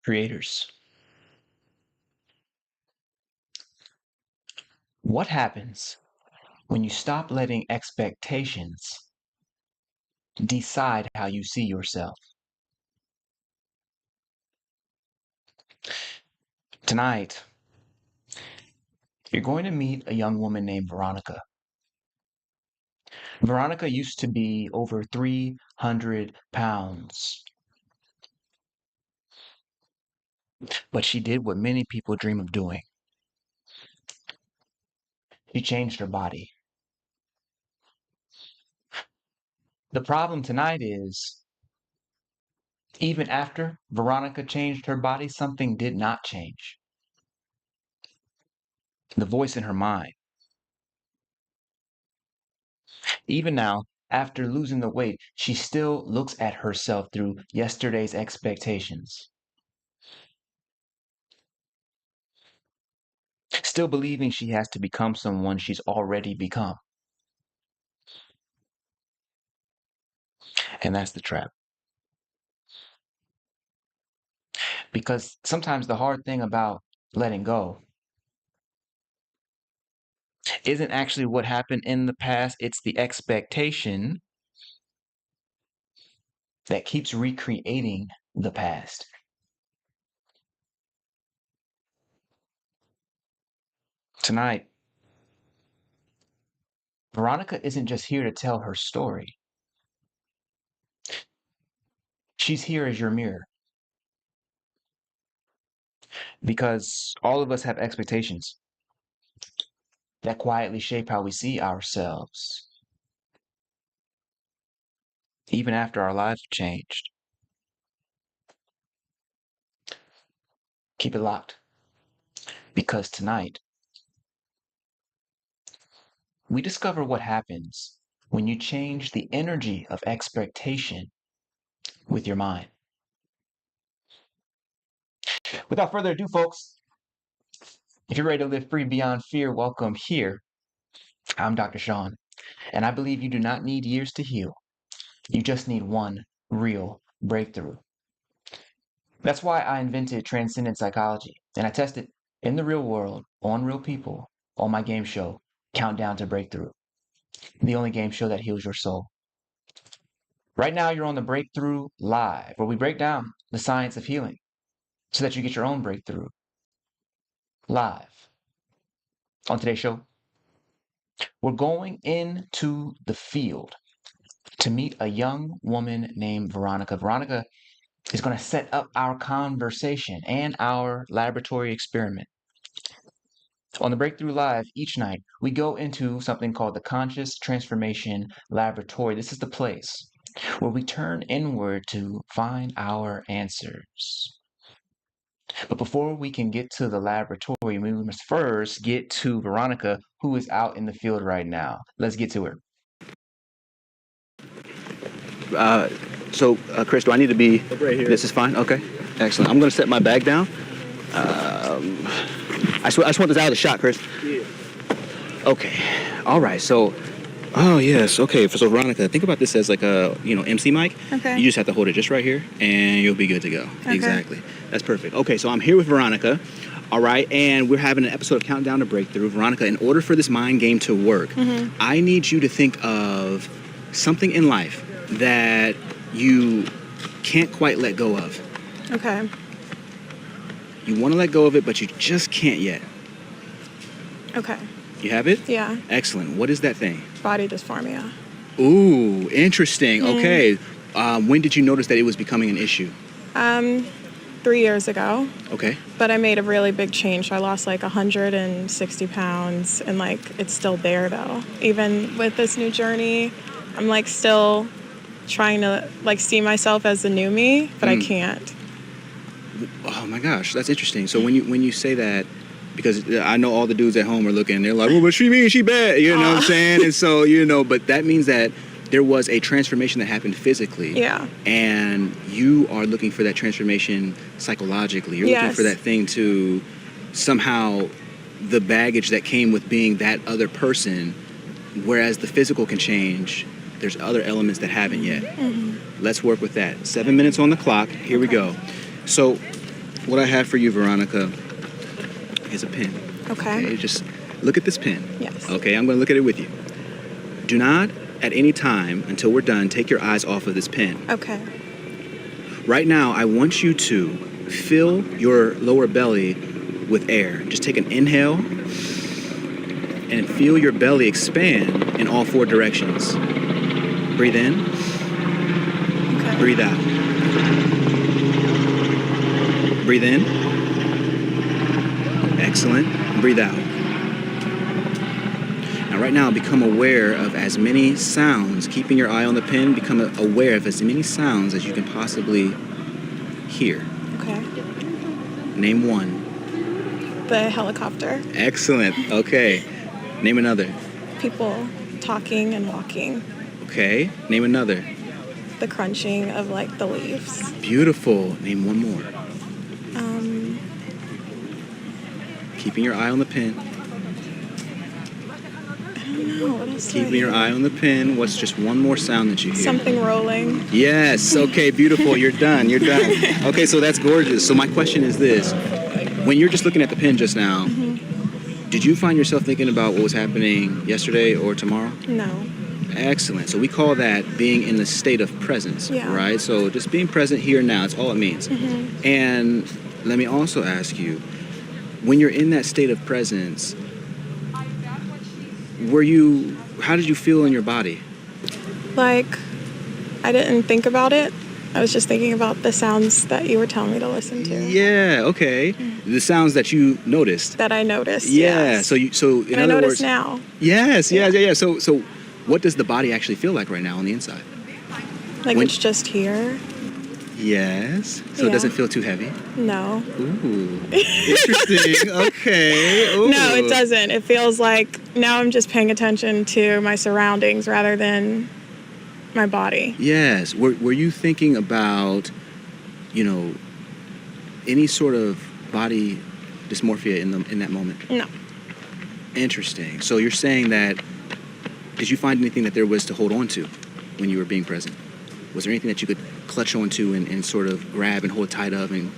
Creators. What happens when you stop letting expectations decide how you see yourself? Tonight, you're going to meet a young woman named Veronica. Veronica used to be over 300 pounds, but she did what many people dream of doing. She changed her body. The problem tonight is, even after Veronica changed her body, something did not change. The voice in her mind. Even now, after losing the weight, she still looks at herself through yesterday's expectations. Still believing she has to become someone she's already become. And that's the trap. Because sometimes the hard thing about letting go isn't actually what happened in the past, it's the expectation that keeps recreating the past. Tonight, Veronica isn't just here to tell her story. She's here as your mirror. Because all of us have expectations that quietly shape how we see ourselves, even after our lives have changed. Keep it locked, because tonight, we discover what happens when you change the energy of expectation with your mind. Without further ado, folks, if you're ready to live free beyond fear, welcome here. I'm Dr. Shawn, and I believe you do not need years to heal. You just need one real breakthrough. That's why I invented Transcendent Psychology, and I test it in the real world, on real people, on my game show, Countdown to Breakthrough, the only game show that heals your soul. Right now, you're on the Breakthrough Live, where we break down the science of healing so that you get your own breakthrough live. On today's show, we're going into the field to meet a young woman named Veronica. Veronica is going to set up our conversation and our laboratory experiment. On the Breakthrough Live, each night, we go into something called the Conscious Transformation Laboratory. This is the place where we turn inward to find our answers. But before we can get to the laboratory, we must first get to Veronica, who is out in the field right now. Let's get to her. Chris, do I need to be right here? This is fine? Okay. Excellent. I'm going to set my bag down. I just want this out of the shot, Chris. Yeah. Okay. All right. So, oh, yes. Okay. So, Veronica, think about this as like a, MC mic. Okay. You just have to hold it just right here, and you'll be good to go. Okay. Exactly. That's perfect. Okay. So, I'm here with Veronica. All right. And we're having an episode of Countdown to Breakthrough. Veronica, in order for this mind game to work, I need you to think of something in life that you can't quite let go of. Okay. You want to let go of it, but you just can't yet. Okay. You have it? Yeah. Excellent. What is that thing? Body dysphoria. Ooh, interesting. Okay. When did you notice that it was becoming an issue? 3 years ago. Okay. But I made a really big change. I lost like 160 pounds, and it's still there though. Even with this new journey, I'm still trying to see myself as the new me, but I can't. Oh my gosh, that's interesting. So when you say that, because I know all the dudes at home are looking, they're like, well, what she mean? She bad, you know what I'm saying? And so, but that means that there was a transformation that happened physically. Yeah. And you are looking for that transformation psychologically. You're looking for that thing to somehow, the baggage that came with being that other person, whereas the physical can change, there's other elements that haven't yet. Let's work with that. 7 minutes on the clock. Here we go. So what I have for you, Veronica, is a pen. Okay. Just look at this pen. Yes. Okay, I'm going to look at it with you. Do not, at any time until we're done, take your eyes off of this pen. Okay. Right now, I want you to fill your lower belly with air. Just take an inhale and feel your belly expand in all 4 directions. Breathe in. Okay. Breathe out. Breathe in. Excellent. Breathe out. Now, right now, become aware of as many sounds. Keeping your eye on the pen, become aware of as many sounds as you can possibly hear. Okay. Name one. The helicopter. Excellent. Okay. Name another. People talking and walking. Okay. Name another. The crunching of like the leaves. Beautiful. Name one more. Keeping your eye on the pen. I don't know. What else do I Keeping your hear? eye on the pen. What's just one more sound that you hear? Something rolling. Yes. Okay. Beautiful. You're done. You're done. Okay. So that's gorgeous. So my question is this: when you're just looking at the pen just now, did you find yourself thinking about what was happening yesterday or tomorrow? No. Excellent. So we call that being in the state of presence, Yeah. right? So just being present here and now, that's all it means. And let me also ask you, when you're in that state of presence, how did you feel in your body? Like, I didn't think about it. I was just thinking about the sounds that you were telling me to listen to. Yeah, okay. The sounds that you noticed. That I noticed. Yeah. Yes. So in And I other notice words, now. yes, yeah. So what does the body actually feel like right now on the inside? Like When- it's just here. Yes. So it Yeah. doesn't feel too heavy. No. Ooh. Interesting. Okay. Ooh. No, it doesn't. It feels like now I'm just paying attention to my surroundings rather than my body. Yes. Were you thinking about, any sort of body dysmorphia in that moment? No. Interesting. So you're saying that, did you find anything that there was to hold on to when you were being present? Was there anything that you could clutch onto and sort of grab and hold tight of and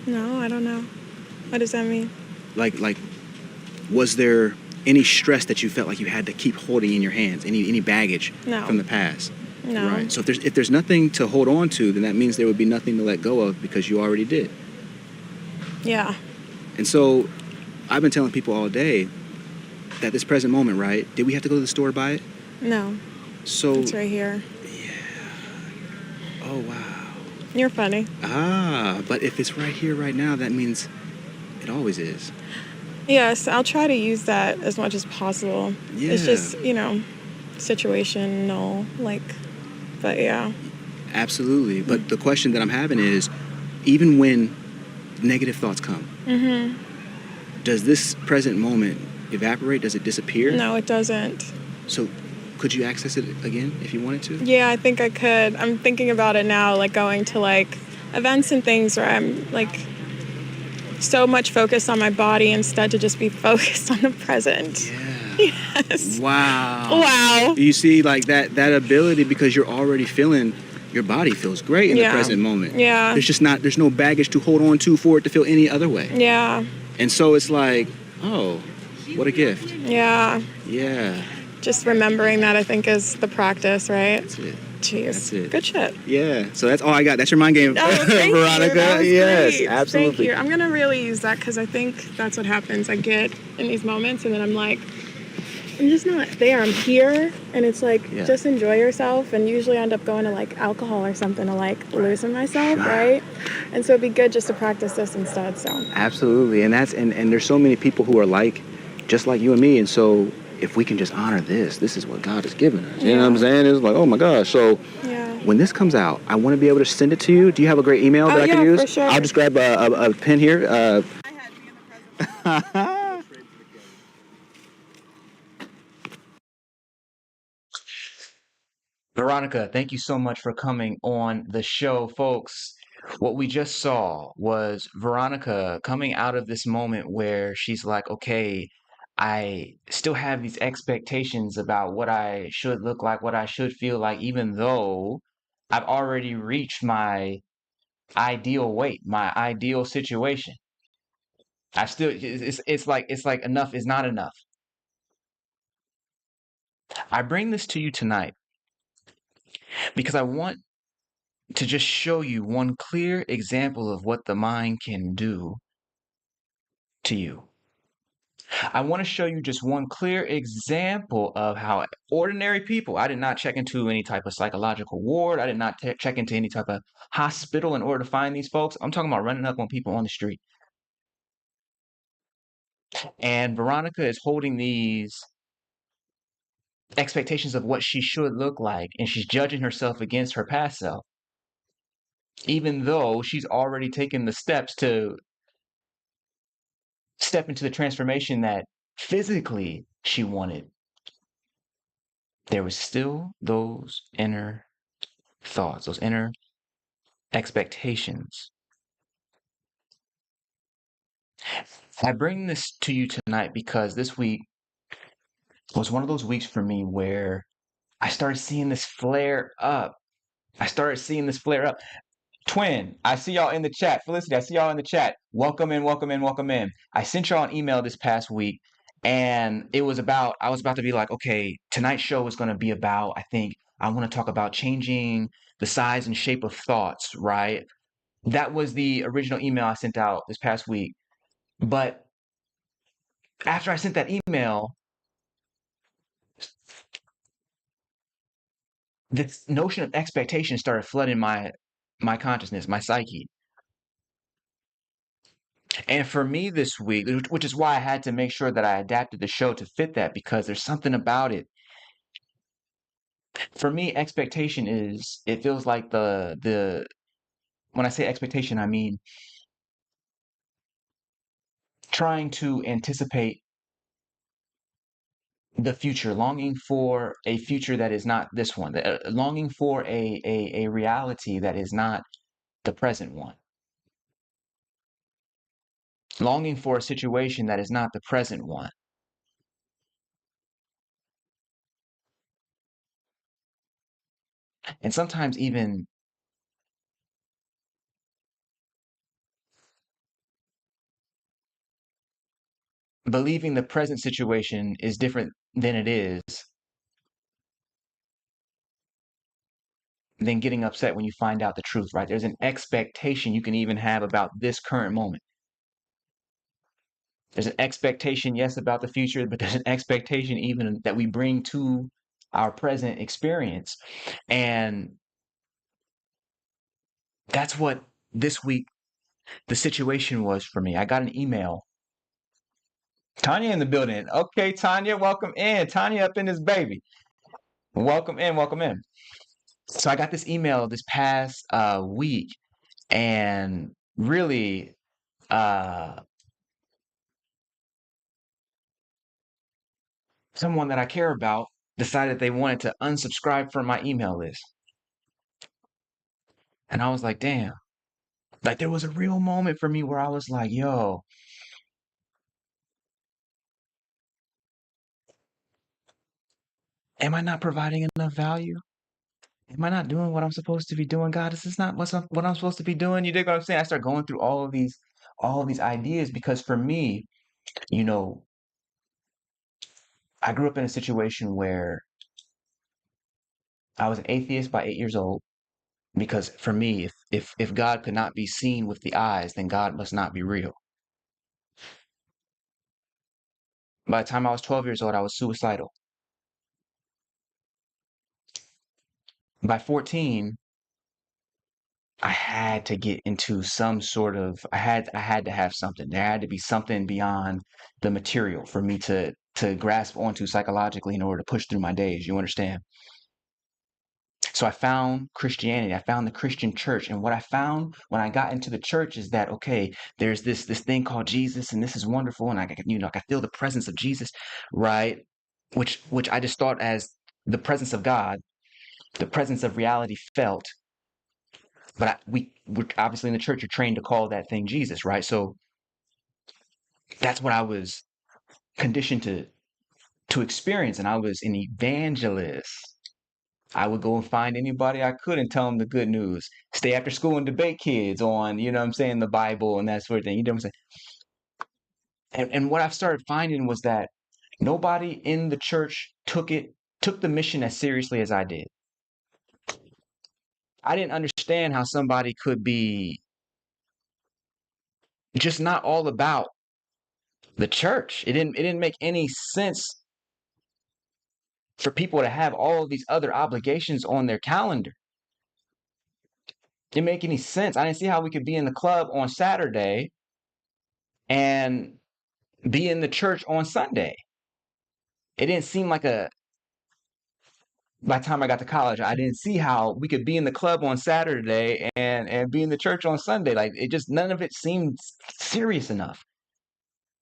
No, I don't know. What does that mean? like was there any stress that you felt like you had to keep holding in your hands? Any baggage No. from the past? No. Right. So if there's nothing to hold on to, then that means there would be nothing to let go of because you already did. Yeah. And so I've been telling people all day that this present moment, right? Did we have to go to the store to buy it? No. So It's right here. oh wow. You're funny. But if it's right here, right now, that means it always is. Yes, I'll try to use that as much as possible. Yeah. It's just, situational, but yeah. Absolutely. But the question that I'm having is, even when negative thoughts come, does this present moment evaporate? Does it disappear? No, it doesn't. So could you access it again if you wanted to? Yeah, I think I could. I'm thinking about it now, going to events and things where I'm so much focused on my body instead to just be focused on the present. Yeah. Yes. Wow. Wow. You see, that ability, because you're already feeling, your body feels great in the Yeah. present moment. Yeah. There's no baggage to hold on to for it to feel any other way. Yeah. And so it's like, oh, what a gift. Yeah. Yeah. Just remembering that, I think, is the practice, right? That's it. Jeez. That's it. Good shit. Yeah. So that's all I got. That's your mind game, Oh, thank Veronica. you. That was Yes, great. absolutely. Thank you. I'm going to really use that because I think that's what happens. I get in these moments and then I'm I'm just not there. I'm here and it's Yeah. just enjoy yourself, and usually I end up going to alcohol or something to loosen myself, right? And so it'd be good just to practice this instead, so. Absolutely. And and there's so many people who are just like you and me. And so if we can just honor this is what God has given us. You know what I'm saying? It's like, oh my gosh. So Yeah. when this comes out, I want to be able to send it to you. Do you have a great email that I can yeah, use? for sure. I'll just grab a pen here. Veronica, thank you so much for coming on the show, folks. What we just saw was Veronica coming out of this moment where she's like, okay, I still have these expectations about what I should look like, what I should feel like, even though I've already reached my ideal weight, my ideal situation. I still it's like enough is not enough. I bring this to you tonight because I want to just show you one clear example of what the mind can do to you. I want to show you just one clear example of how ordinary people, I did not check into any type of psychological ward. I did not check into any type of hospital in order to find these folks. I'm talking about running up on people on the street. And Veronica is holding these expectations of what she should look like, and she's judging herself against her past self, even though she's already taken the steps to step into the transformation that physically she wanted. There was still those inner thoughts, those inner expectations. I bring this to you tonight because this week was one of those weeks for me where I started seeing this flare up. Twin, I see y'all in the chat. Felicity, I see y'all in the chat. Welcome in, welcome in, welcome in. I sent y'all an email this past week, and I was about to be like, okay, tonight's show is going to be about, I think, I want to talk about changing the size and shape of thoughts, right? That was the original email I sent out this past week. But after I sent that email, this notion of expectation started flooding my consciousness, my psyche. And for me this week, which is why I had to make sure that I adapted the show to fit that, because there's something about it. For me, expectation is, it feels like the when I say expectation, I mean trying to anticipate the future, longing for a future that is not this one, longing for a reality that is not the present one, longing for a situation that is not the present one. And sometimes even believing the present situation is different than it is, than getting upset when you find out the truth, right? There's an expectation you can even have about this current moment. There's an expectation, yes, about the future, but there's an expectation even that we bring to our present experience. And that's what this week the situation was for me. I got an email. Tanya in the building. Okay, Tanya, welcome in. Tanya up in this baby. Welcome in, welcome in. So I got this email this past week, and really someone that I care about decided they wanted to unsubscribe from my email list. And I was like, damn. Like, there was a real moment for me where I was like, yo, am I not providing enough value? Am I not doing what I'm supposed to be doing? God, is this not what I'm supposed to be doing? You dig what I'm saying? I start going through all of these ideas, because for me, you know, I grew up in a situation where I was an atheist by 8 years old, because for me, if God could not be seen with the eyes, then God must not be real. By the time I was 12 years old, I was suicidal. By 14, I had to get into some sort of, I had to have something. There had to be something beyond the material for me to grasp onto psychologically in order to push through my days. You understand? So I found Christianity. I found the Christian church. And what I found when I got into the church is that, okay, there's this thing called Jesus, and this is wonderful, and I can feel the presence of Jesus, right? Which I just thought as the presence of God, the presence of reality felt. But we're obviously in the church, you're trained to call that thing Jesus, right? So that's what I was conditioned to experience, and I was an evangelist. I would go and find anybody I could and tell them the good news. Stay after school and debate kids on, you know what I'm saying, the Bible and that sort of thing. You know what I'm saying? And what I've started finding was that nobody in the church took the mission as seriously as I did. I didn't understand how somebody could be just not all about the church. It didn't make any sense for people to have all of these other obligations on their calendar. It didn't make any sense. I didn't see how we could be in the club on Saturday and be in the church on Sunday. It didn't seem like a by the time I got to college, I didn't see how we could be in the club on Saturday and be in the church on Sunday. Like it just none of it seemed serious enough.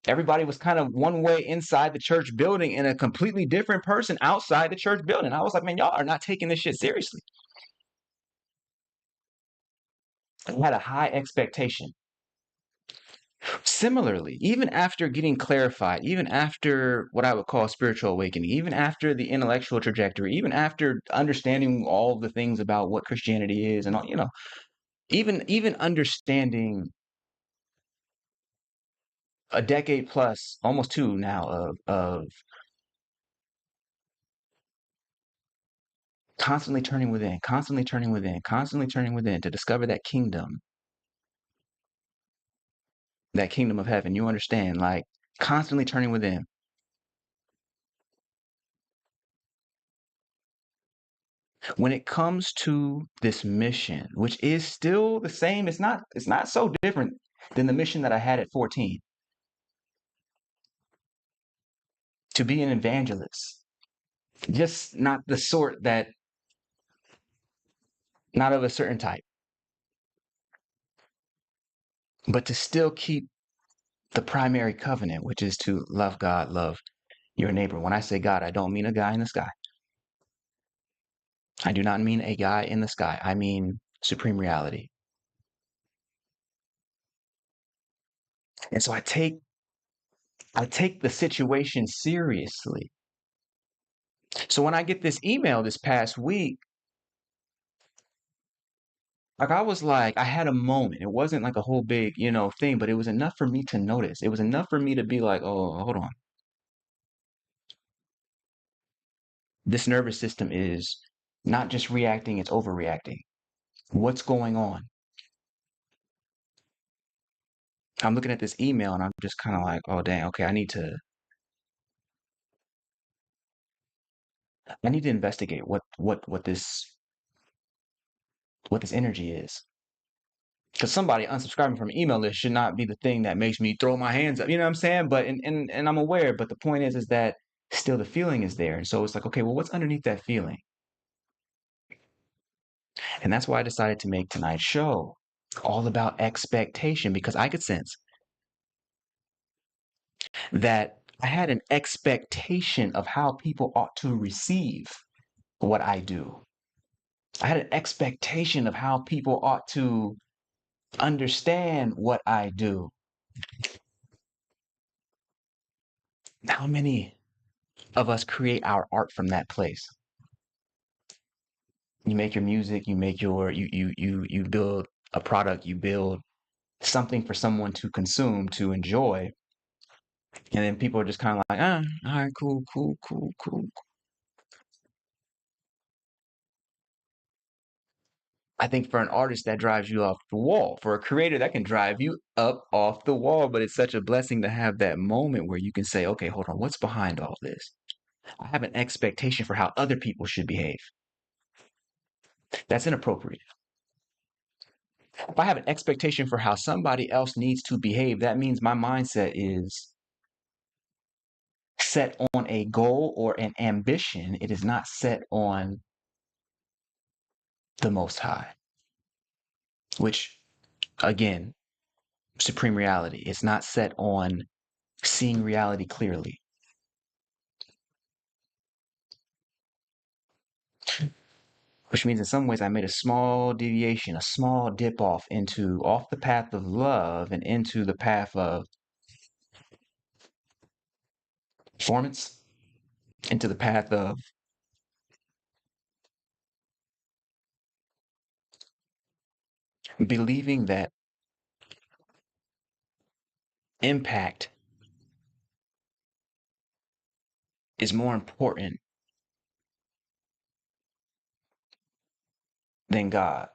Everybody was kind of one way inside the church building and a completely different person outside the church building. I was like, man, y'all are not taking this shit seriously. I had a high expectation. Similarly, even after getting clarified, even after what I would call spiritual awakening, even after the intellectual trajectory, even after understanding all of the things about what Christianity is and all, you know, even understanding a decade plus, almost two now of constantly turning within, constantly turning within, constantly turning within to discover that kingdom of heaven. You understand, like constantly turning within. When it comes to this mission, which is still the same, it's not so different than the mission that I had at 14, to be an evangelist. Just not the sort that not of a certain type, but to still keep the primary covenant, which is to love God, love your neighbor. When I say God, I don't mean a guy in the sky. I do not mean a guy in the sky. I mean supreme reality. And so I take the situation seriously. So when I get this email this past week, like I was like, I had a moment. It wasn't like a whole big, thing, but it was enough for me to notice. It was enough for me to be like, oh, hold on. This nervous system is not just reacting, it's overreacting. What's going on? I'm looking at this email and I'm just kind of like, oh dang, okay, I need to investigate what this energy is. Because somebody unsubscribing from an email list should not be the thing that makes me throw my hands up. You know what I'm saying? But and I'm aware, but the point is that still the feeling is there. And so it's like, okay, well, what's underneath that feeling? And that's why I decided to make tonight's show all about expectation, because I could sense that I had an expectation of how people ought to receive what I do. I had an expectation of how people ought to understand what I do. How many of us create our art from that place? You make your music, you make your you build a product, you build something for someone to consume, to enjoy, and then people are just kind of like, all right, cool, cool, cool, cool. I think for an artist that drives you off the wall. For a creator that can drive you up off the wall, but it's such a blessing to have that moment where you can say, okay, hold on, what's behind all this? I have an expectation for how other people should behave. That's inappropriate. If I have an expectation for how somebody else needs to behave, that means my mindset is set on a goal or an ambition. It is not set on the Most High, which, again, supreme reality. It's not set on seeing reality clearly. Which means in some ways I made a small deviation, a small dip off the path of love and into the path of performance, into the path of believing that impact is more important than God.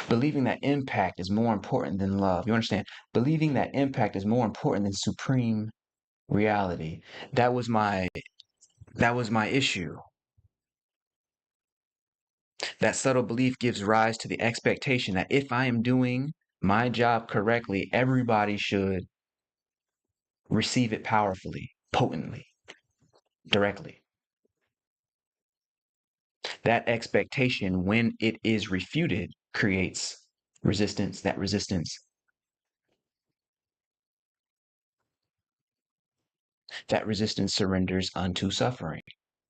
Believing that impact is more important than love. You understand? Believing that impact is more important than supreme reality. That was my issue. That subtle belief gives rise to the expectation that if I am doing my job correctly, everybody should receive it powerfully, potently, directly. That expectation, when it is refuted, creates resistance. That resistance surrenders unto suffering.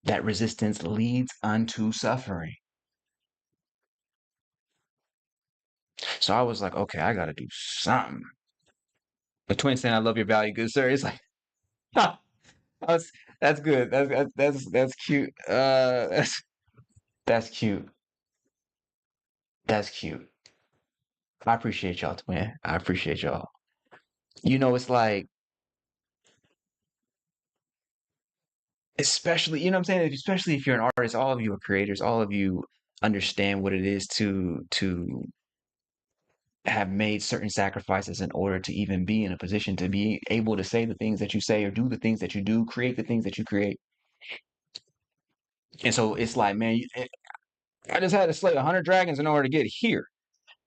That resistance leads unto suffering. So I was like, okay, I got to do something. The twin saying, "I love your value, good sir." It's like, ha, that's that's good. That's cute. That's cute. That's cute. I appreciate y'all, twin. I appreciate y'all. It's like, especially, you know what I'm saying? Especially if you're an artist, all of you are creators, all of you understand what it is to have made certain sacrifices in order to even be in a position to be able to say the things that you say or do the things that you do, create the things that you create. And so it's like, man, I just had to slay 100 dragons in order to get here,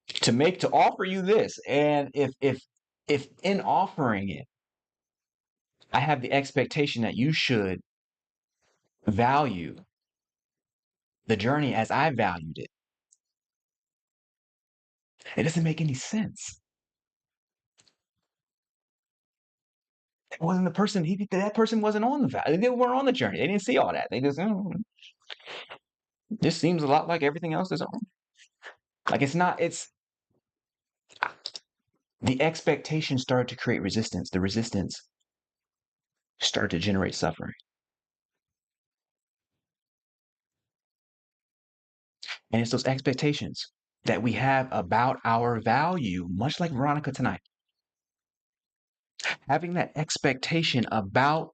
to offer you this. And if in offering it, I have the expectation that you should value the journey as I valued it, it doesn't make any sense. It wasn't the person, that person wasn't on the value. They weren't on the journey. They didn't see all that. They just, oh, this seems a lot like everything else is on. Like it's not, it's the expectation started to create resistance. The resistance started to generate suffering. And it's those expectations that we have about our value, much like Veronica tonight. Having that expectation about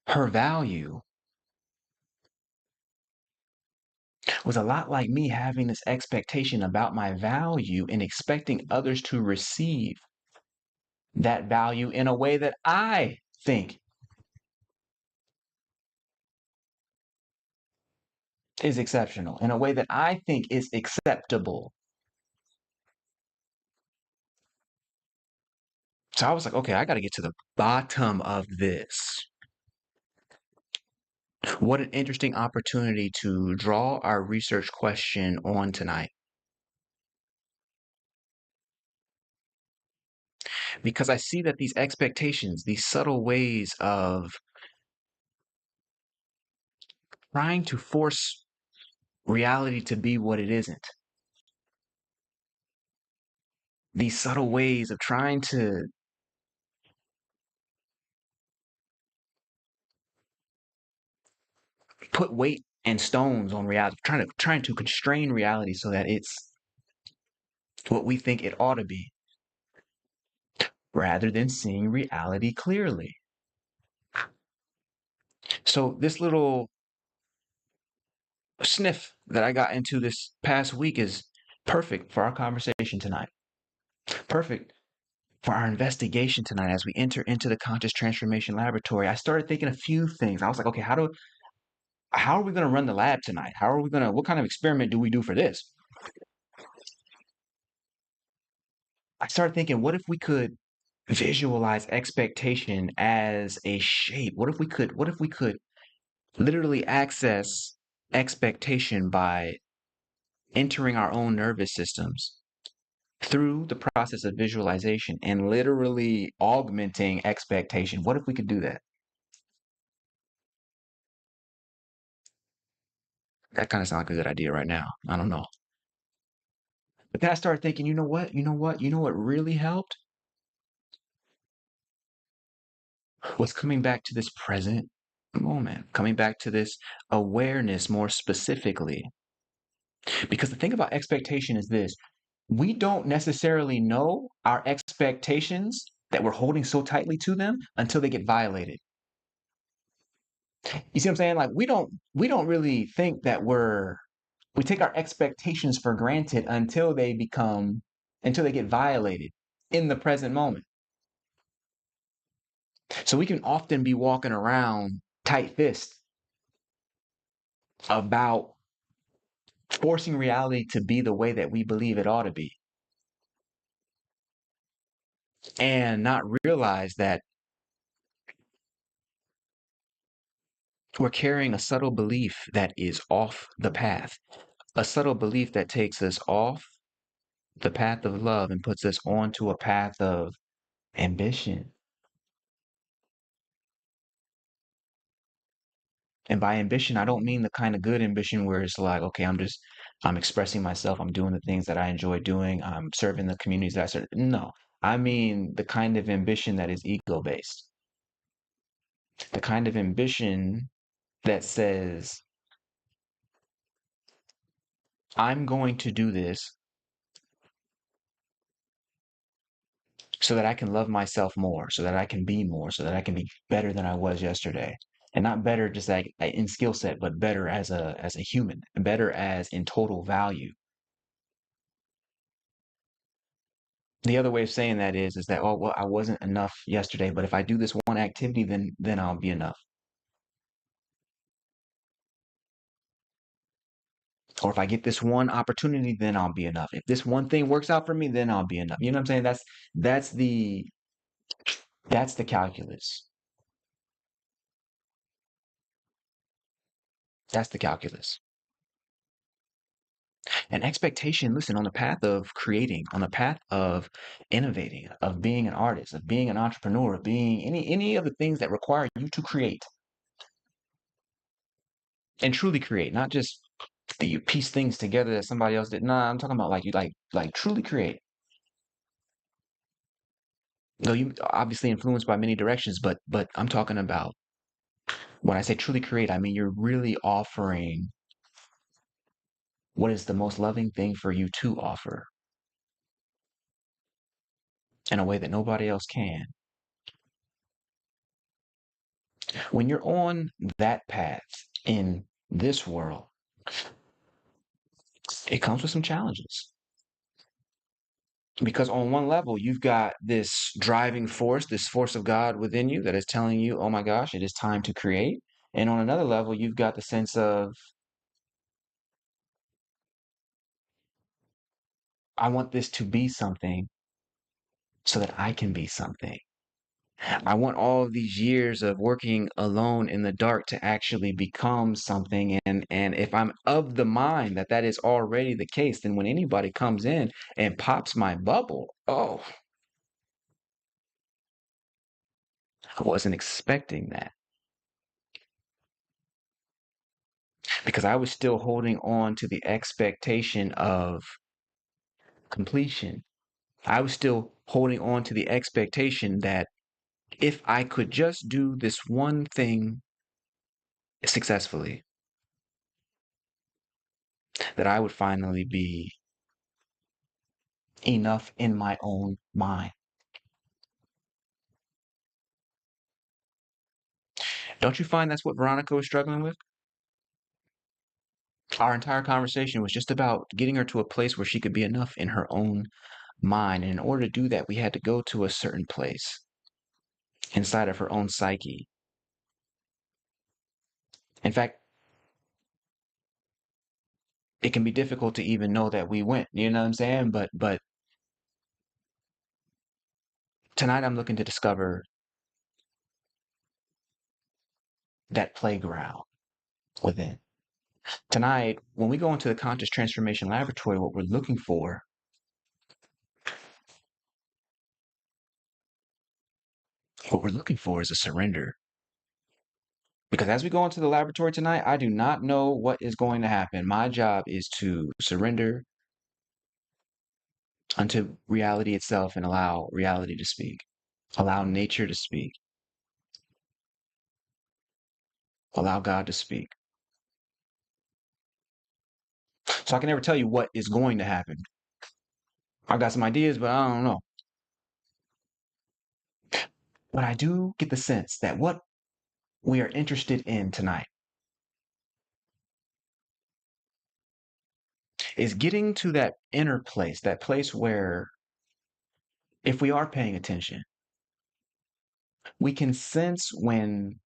her value was a lot like me having this expectation about my value and expecting others to receive that value in a way that I think is exceptional, in a way that I think is acceptable. So I was like, okay, I got to get to the bottom of this. What an interesting opportunity to draw our research question on tonight. Because I see that these expectations, these subtle ways of trying to force reality to be what it isn't, these subtle ways of trying to put weight and stones on reality, trying to constrain reality so that it's what we think it ought to be, rather than seeing reality clearly. So this little sniff that I got into this past week is perfect for our conversation tonight. Perfect for our investigation tonight as we enter into the conscious transformation laboratory. I started thinking a few things. I was like, okay, how are we going to run the lab tonight? What kind of experiment do we do for this? I started thinking, what if we could visualize expectation as a shape? What if we could literally access expectation by entering our own nervous systems through the process of visualization and literally augmenting expectation? What if we could do that? That kind of sounds like a good idea right now. I don't know. But then I started thinking, you know what? You know what really helped? Was coming back to this present moment, coming back to this awareness more specifically. Because the thing about expectation is this: we don't necessarily know our expectations that we're holding so tightly to them until they get violated. You see what I'm saying? Like we don't really think that we take our expectations for granted until they get violated in the present moment. So we can often be walking around tight fist about forcing reality to be the way that we believe it ought to be, and not realize that we're carrying a subtle belief that is off the path, a subtle belief that takes us off the path of love and puts us onto a path of ambition. And by ambition, I don't mean the kind of good ambition where it's like, okay, I'm expressing myself, I'm doing the things that I enjoy doing, I'm serving the communities that I serve. No, I mean the kind of ambition that is ego based, the kind of ambition that says, I'm going to do this so that I can love myself more, so that I can be more, so that I can be better than I was yesterday. And not better just like in skill set, but better as a human, better as in total value. The other way of saying that is that, oh well, I wasn't enough yesterday, but if I do this one activity, then I'll be enough. Or if I get this one opportunity, then I'll be enough. If this one thing works out for me, then I'll be enough. You know what I'm saying? That's the that's the calculus. That's the calculus. And expectation, listen, on the path of creating, on the path of innovating, of being an artist, of being an entrepreneur, of being any of the things that require you to create and truly create, not just that you piece things together that somebody else did. Nah, I'm talking about like you like truly create. No, you obviously influenced by many directions, but I'm talking about when I say truly create, I mean you're really offering what is the most loving thing for you to offer in a way that nobody else can. When you're on that path in this world, it comes with some challenges. Because on one level, you've got this driving force, this force of God within you that is telling you, oh my gosh, it is time to create. And on another level, you've got the sense of, I want this to be something so that I can be something. I want all of these years of working alone in the dark to actually become something. And if I'm of the mind that that is already the case, then when anybody comes in and pops my bubble, oh, I wasn't expecting that because I was still holding on to the expectation of completion. I was still holding on to the expectation that if I could just do this one thing successfully, that I would finally be enough in my own mind. Don't you find that's what Veronica was struggling with? Our entire conversation was just about getting her to a place where she could be enough in her own mind. And in order to do that, we had to go to a certain place inside of her own psyche. In fact, it can be difficult to even know that we went, you know what I'm saying? But tonight I'm looking to discover that playground within. Tonight, when we go into the conscious transformation laboratory, what we're looking for is a surrender. Because as we go into the laboratory tonight, I do not know what is going to happen. My job is to surrender unto reality itself and allow reality to speak, allow nature to speak, allow God to speak. So I can never tell you what is going to happen. I've got some ideas, but I don't know. But I do get the sense that what we are interested in tonight is getting to that inner place, that place where if we are paying attention, we can sense when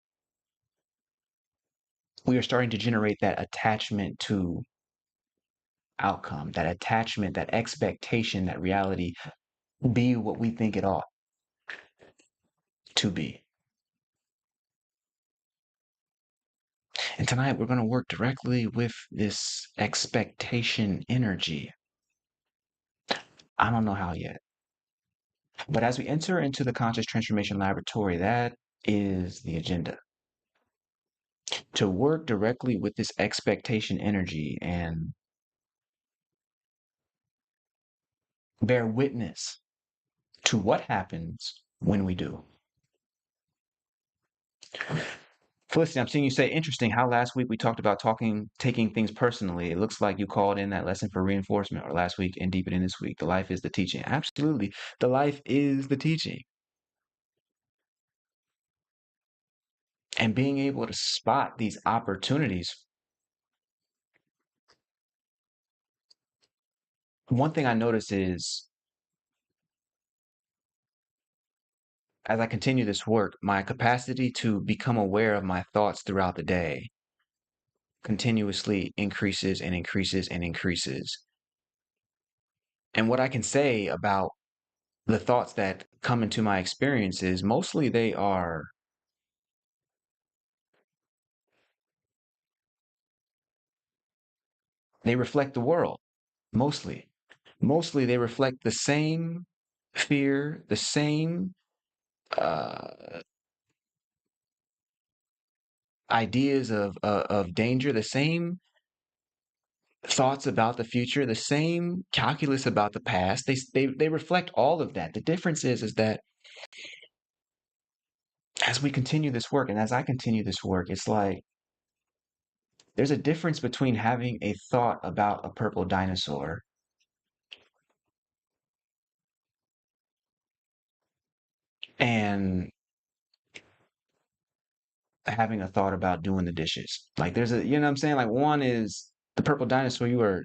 we are starting to generate that attachment to outcome, that attachment, that expectation that reality be what we think it ought to be. And tonight we're going to work directly with this expectation energy. I don't know how yet. But as we enter into the Conscious Transformation Laboratory, that is the agenda. To work directly with this expectation energy and bear witness to what happens when we do. Felicity, I'm seeing you say, interesting how last week we talked about taking things personally. It looks like you called in that lesson for reinforcement, or last week and deepen in this week. The life is the teaching. Absolutely. The life is the teaching. And being able to spot these opportunities. One thing I notice is as I continue this work, my capacity to become aware of my thoughts throughout the day continuously increases and increases and increases. And what I can say about the thoughts that come into my experience is mostly they reflect the world. Mostly. Mostly they reflect the same fear, the same ideas of danger, the same thoughts about the future, the same calculus about the past. They reflect all of that. The difference is that as we continue this work, and as I continue this work, it's like there's a difference between having a thought about a purple dinosaur and having a thought about doing the dishes. Like there's a, you know what I'm saying? Like one is the purple dinosaur,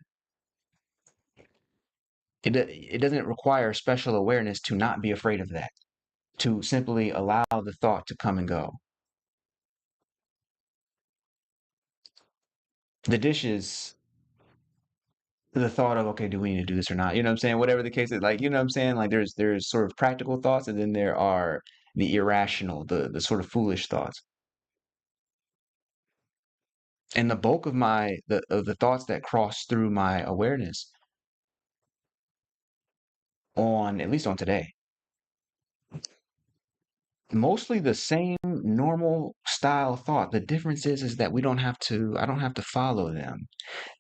it doesn't require special awareness to not be afraid of that, to simply allow the thought to come and go. The dishes, the thought of, okay, do we need to do this or not? You know what I'm saying? Whatever the case is, like, you know what I'm saying? Like there's sort of practical thoughts and then there are the irrational, the sort of foolish thoughts. And the bulk of the thoughts that cross through my awareness on at least on today, mostly the same normal style thought. The difference is that I don't have to follow them.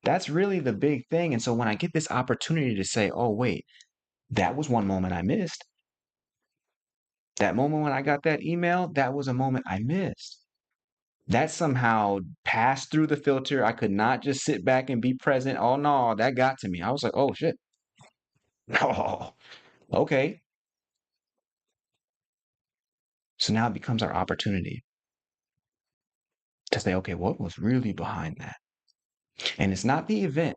That's really the big thing. And so when I get this opportunity to say, oh wait, that was one moment I missed. That moment when I got that email, that was a moment I missed. That somehow passed through the filter. I could not just sit back and be present. Oh no, that got to me. I was like, oh shit. Oh, okay. So now it becomes our opportunity to say, okay, what was really behind that? And it's not the event.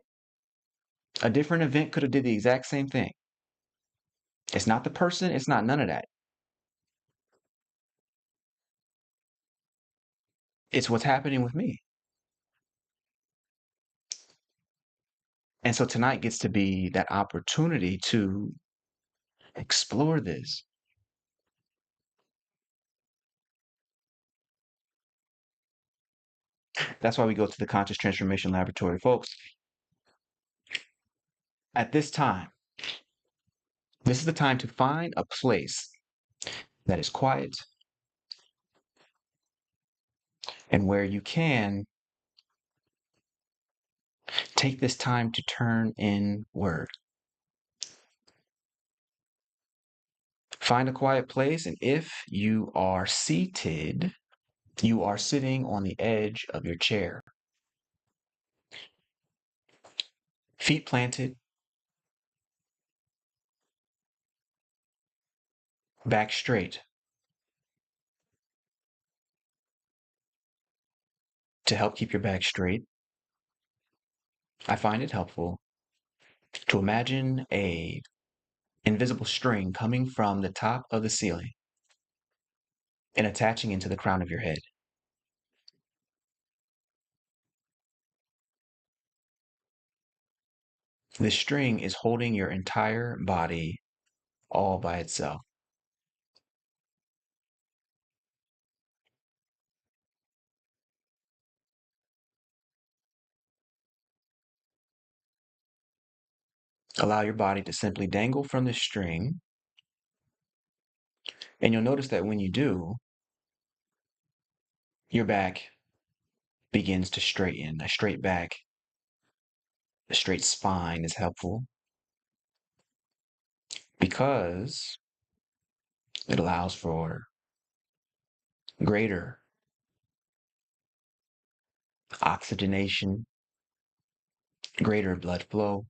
A different event could have did the exact same thing. It's not the person, it's not none of that. It's what's happening with me. And so tonight gets to be that opportunity to explore this. That's why we go to the Conscious Transformation Laboratory, folks. At this time, this is the time to find a place that is quiet and where you can take this time to turn inward. Find a quiet place, and if you are seated, you are sitting on the edge of your chair. Feet planted, back straight. To help keep your back straight, I find it helpful to imagine a invisible string coming from the top of the ceiling and attaching into the crown of your head. This string is holding your entire body all by itself. Allow your body to simply dangle from the string, and you'll notice that when you do, your back begins to straighten. A straight back, a straight spine is helpful because it allows for greater oxygenation, greater blood flow,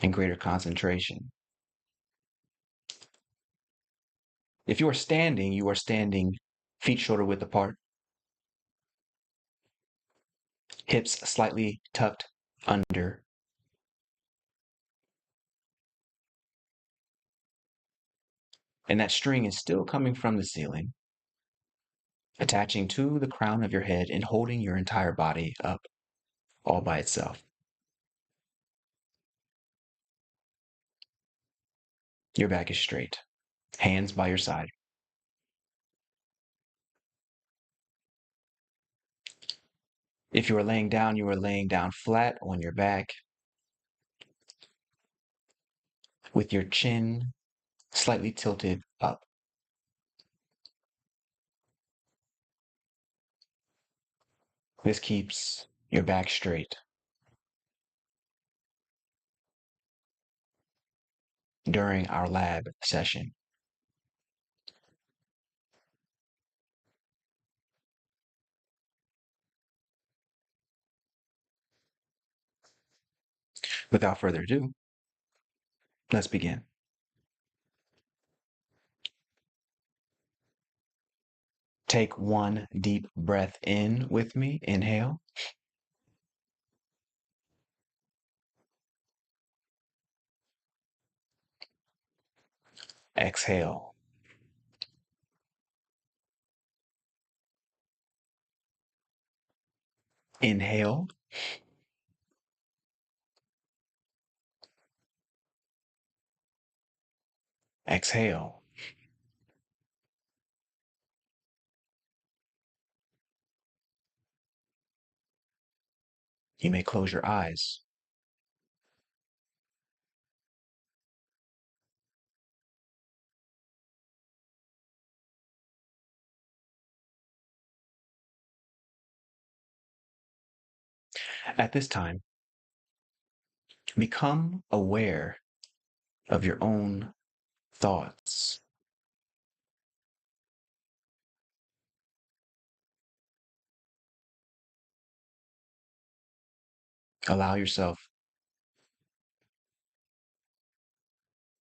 and greater concentration. If you are standing feet shoulder width apart, hips slightly tucked under, and that string is still coming from the ceiling, attaching to the crown of your head and holding your entire body up all by itself. Your back is straight, hands by your side. If you are laying down flat on your back with your chin slightly tilted up. This keeps your back straight during our lab session. Without further ado, let's begin. Take one deep breath in with me. Inhale. Exhale. Inhale. Exhale. You may close your eyes. At this time, become aware of your own thoughts. Allow yourself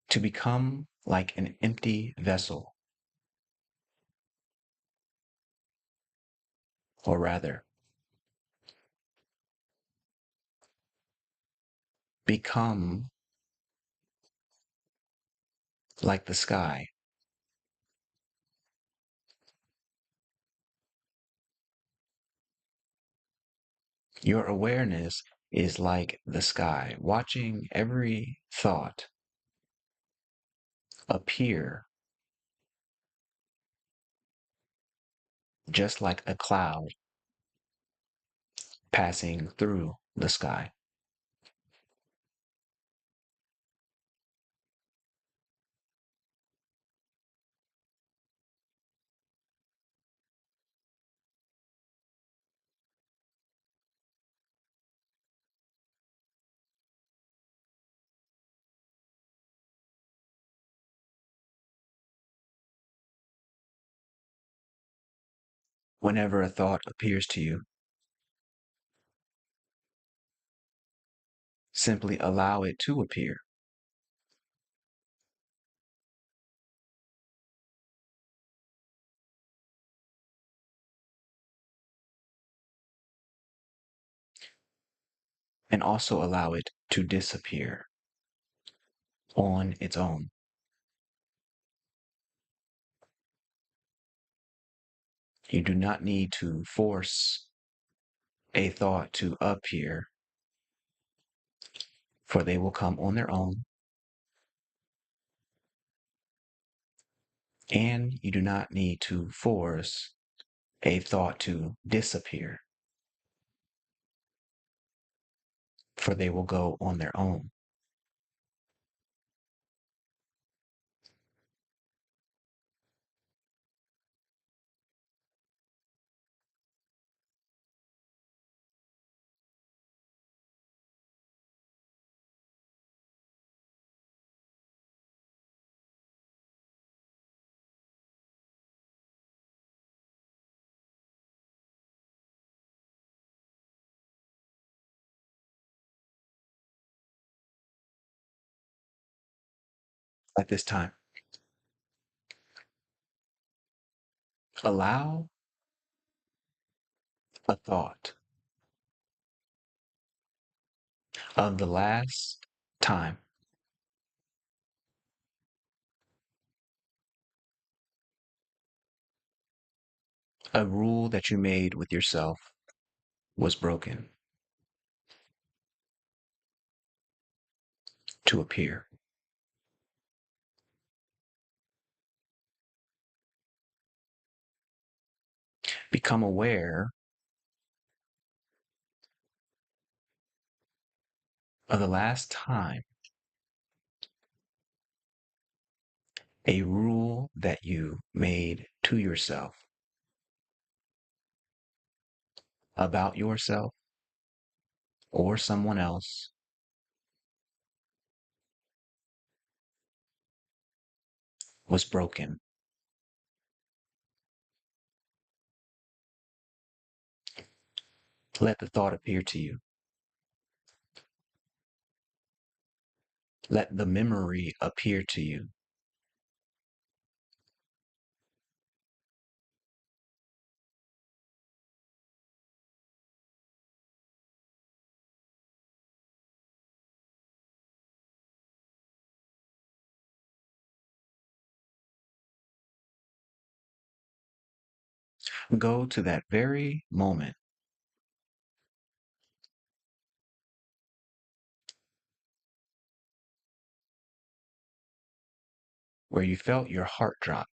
to become like an empty vessel, or rather, become like the sky. Your awareness is like the sky, watching every thought appear just like a cloud passing through the sky. Whenever a thought appears to you, Simply allow it to appear. And also allow it to disappear on its own. You do not need to force a thought to appear, for they will come on their own. And you do not need to force a thought to disappear, for they will go on their own. At this time, allow a thought of the last time a rule that you made with yourself was broken to appear. Become aware of the last time a rule that you made to yourself about yourself or someone else was broken. Let the thought appear to you. Let the memory appear to you. Go to that very moment where you felt your heart drop.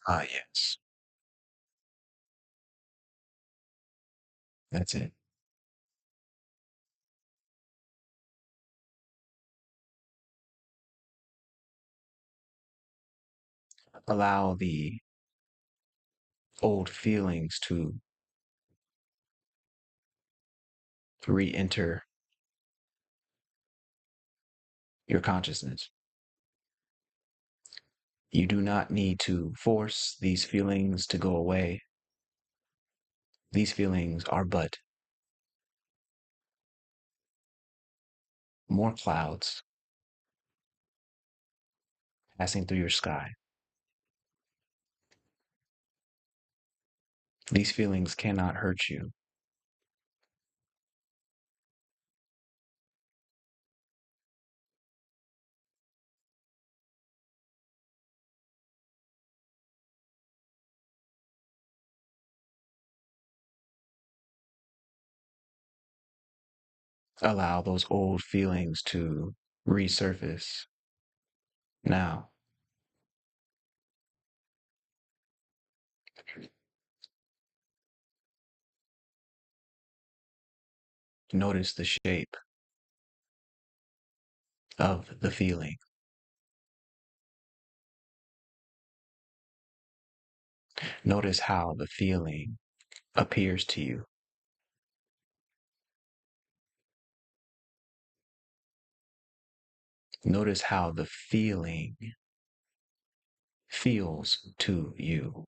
Ah, yes, that's it. Allow the old feelings to re enter your consciousness. You do not need to force these feelings to go away. These feelings are but more clouds passing through your sky. These feelings cannot hurt you. Allow those old feelings to resurface now. Notice the shape of the feeling. Notice how the feeling appears to you. Notice how the feeling feels to you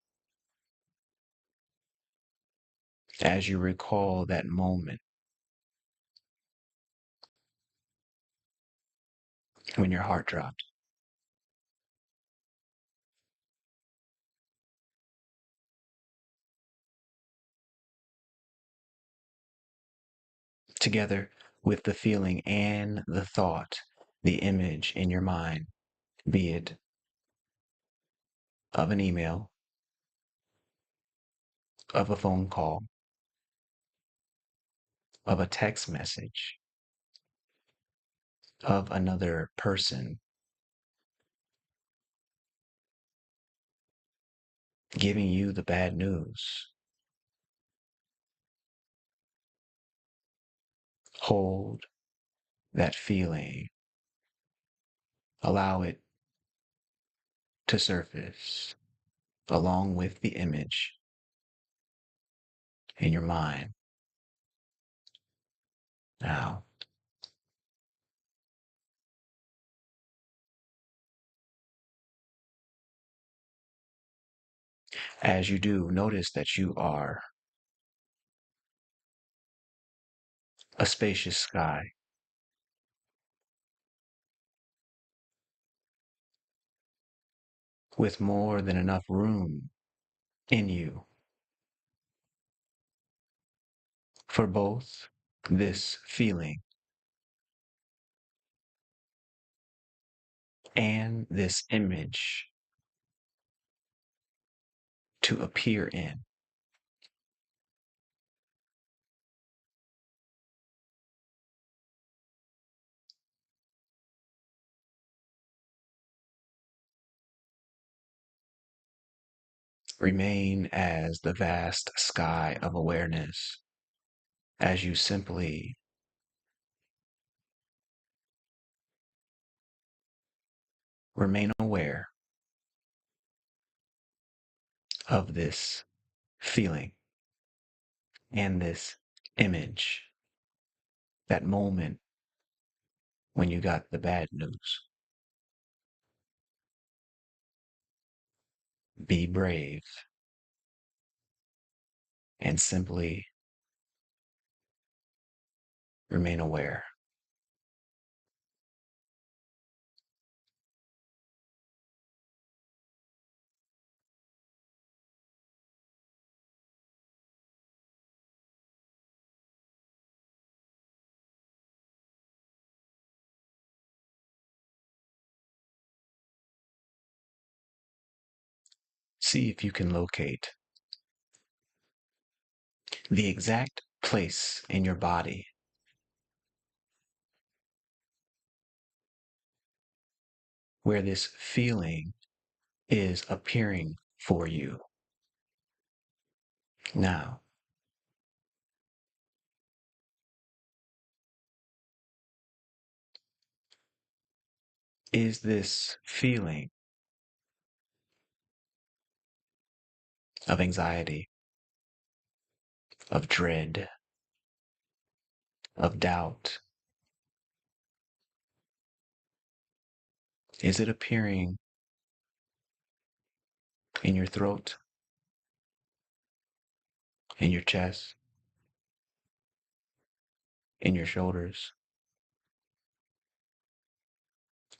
as you recall that moment when your heart dropped. Together with the feeling and the thought, the image in your mind, be it of an email, of a phone call, of a text message, of another person giving you the bad news. Hold that feeling. Allow it to surface along with the image in your mind. Now, as you do, notice that you are a spacious sky with more than enough room in you for both this feeling and this image to appear in. Remain as the vast sky of awareness as you simply remain aware of this feeling and this image, that moment when you got the bad news. Be brave and simply remain aware. See if you can locate the exact place in your body where this feeling is appearing for you. Now, is this feeling of anxiety, of dread, of doubt, is it appearing in your throat, in your chest, in your shoulders?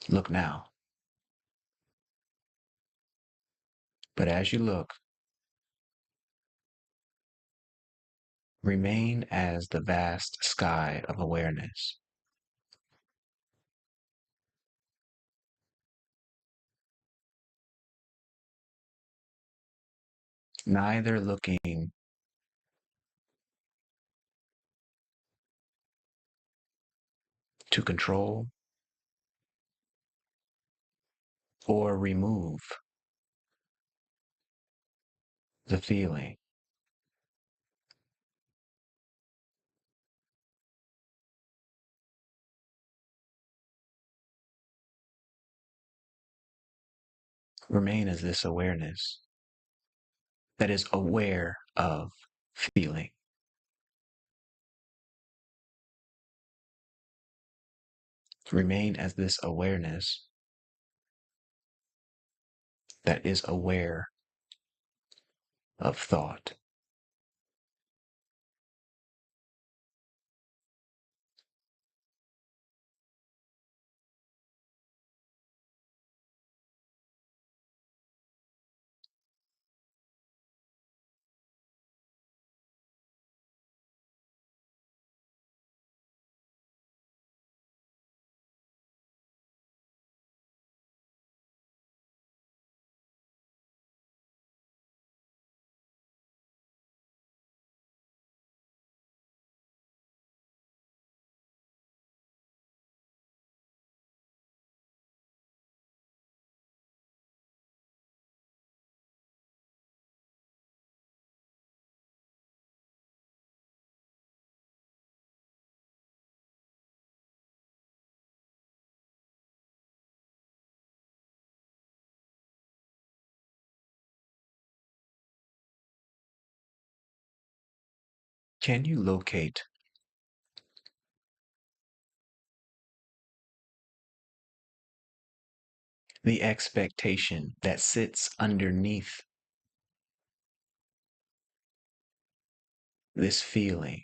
Look now. But as you look, remain as the vast sky of awareness. Neither looking to control or remove the feeling. Remain as this awareness that is aware of feeling. Remain as this awareness that is aware of thought. Can you locate the expectation that sits underneath this feeling?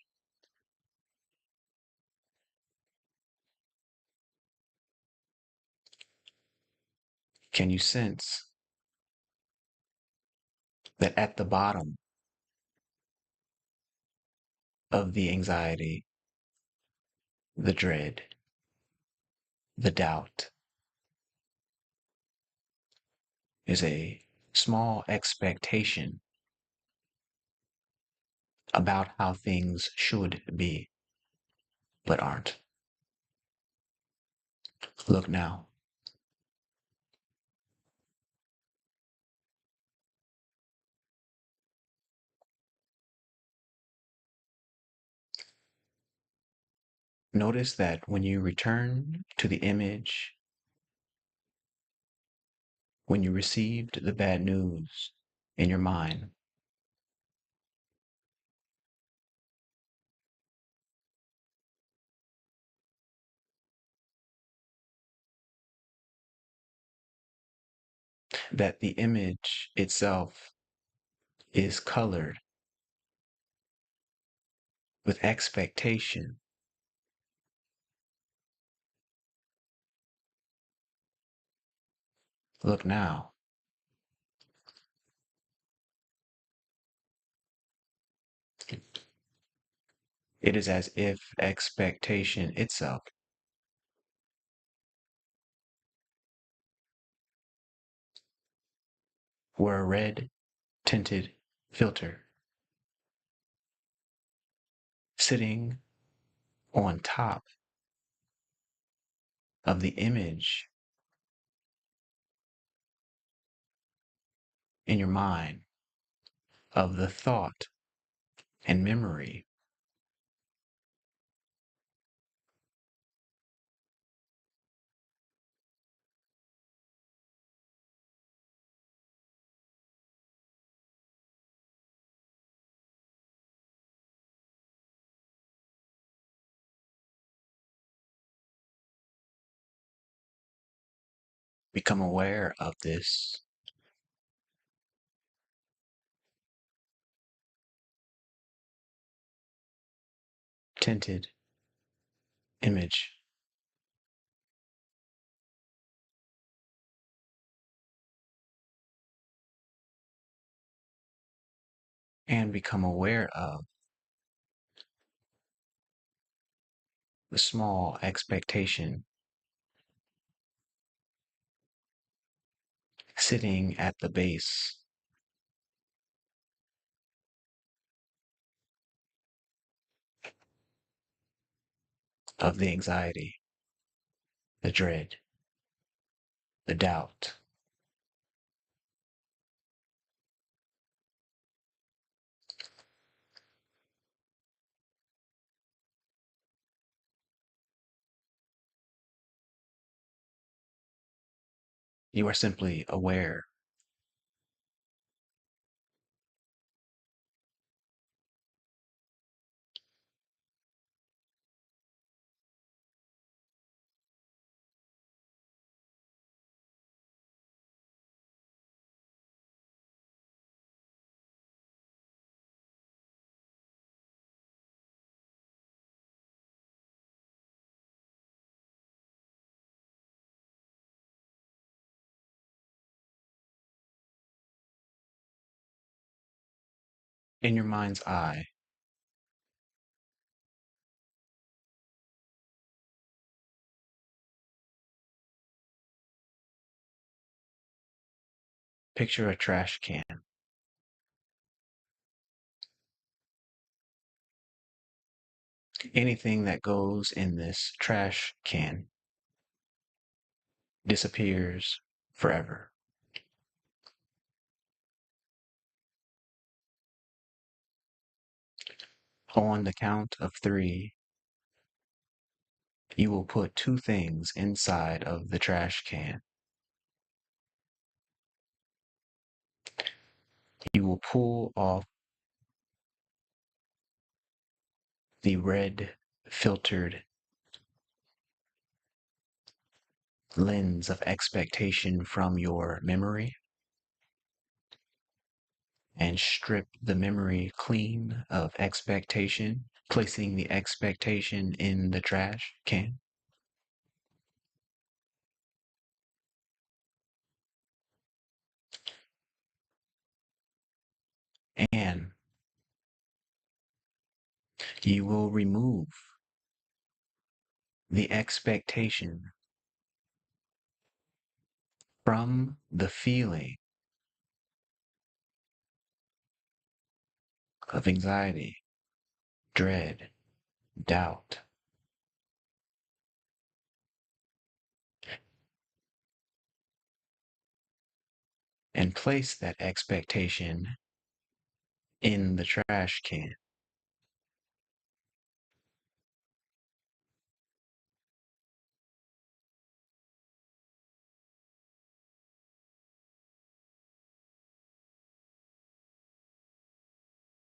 Can you sense that at the bottom of the anxiety, the dread, the doubt is a small expectation about how things should be, but aren't? Look now. Notice that when you return to the image, when you received the bad news in your mind, that the image itself is colored with expectation. Look now. It is as if expectation itself were a red tinted filter sitting on top of the image in your mind of the thought and memory. Become aware of this tinted image and become aware of the small expectation sitting at the base of the anxiety, the dread, the doubt. You are simply aware. in your mind's eye, picture a trash can. Anything that goes in this trash can disappears forever. On the count of three, you will put two things inside of the trash can. You will pull off the red filtered lens of expectation from your memory and strip the memory clean of expectation, placing the expectation in the trash can. And you will remove the expectation from the feeling of anxiety, dread, doubt, and place that expectation in the trash can.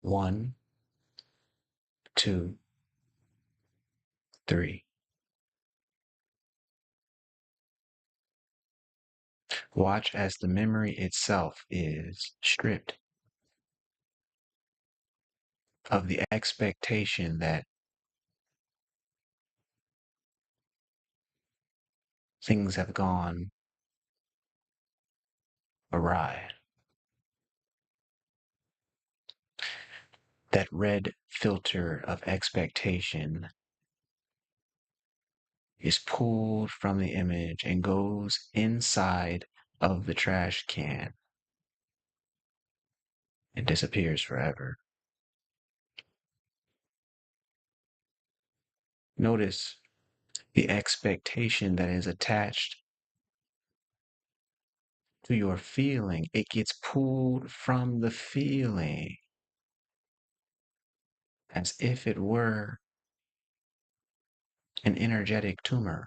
One, two, three. Watch as the memory itself is stripped of the expectation that things have gone awry. That red filter of expectation is pulled from the image and goes inside of the trash can and disappears forever. Notice the expectation that is attached to your feeling. It gets pulled from the feeling as if it were an energetic tumor,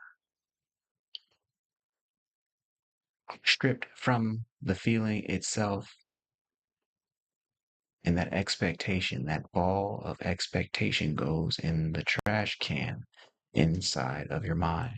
stripped from the feeling itself. And that expectation, that ball of expectation goes in the trash can inside of your mind.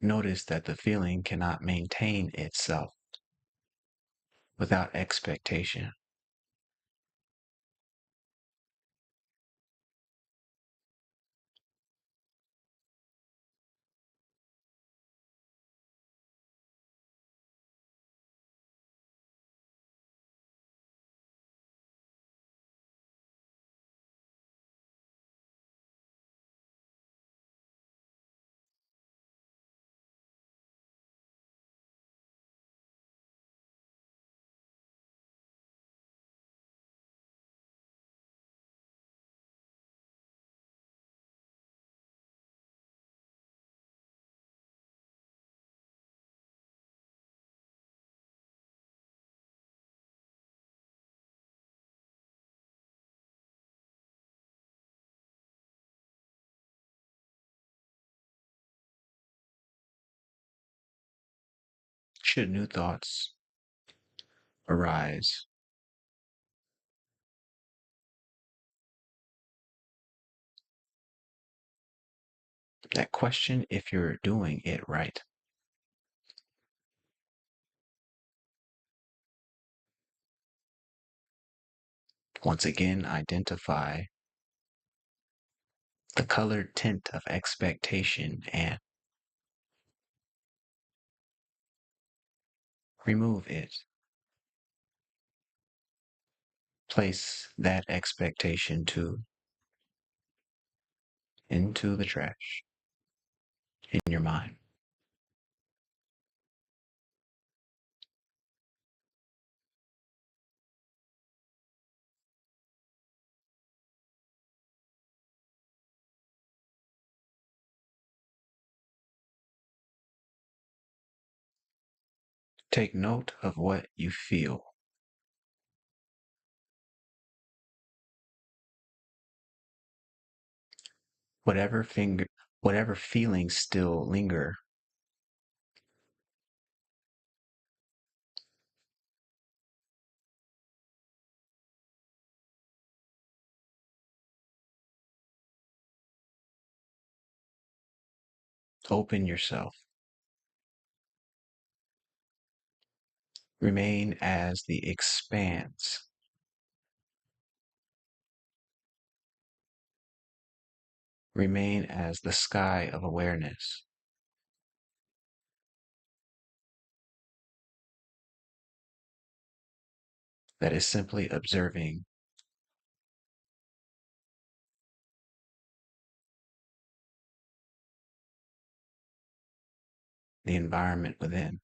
Notice that the feeling cannot maintain itself without expectation. Should new thoughts arise, that question if you're doing it right. Once again, identify the colored tint of expectation and remove it. Place that expectation into the trash in your mind. Take note of what you feel. Whatever feelings still linger, open yourself. Remain as the expanse. Remain as the sky of awareness. That is simply observing the environment within.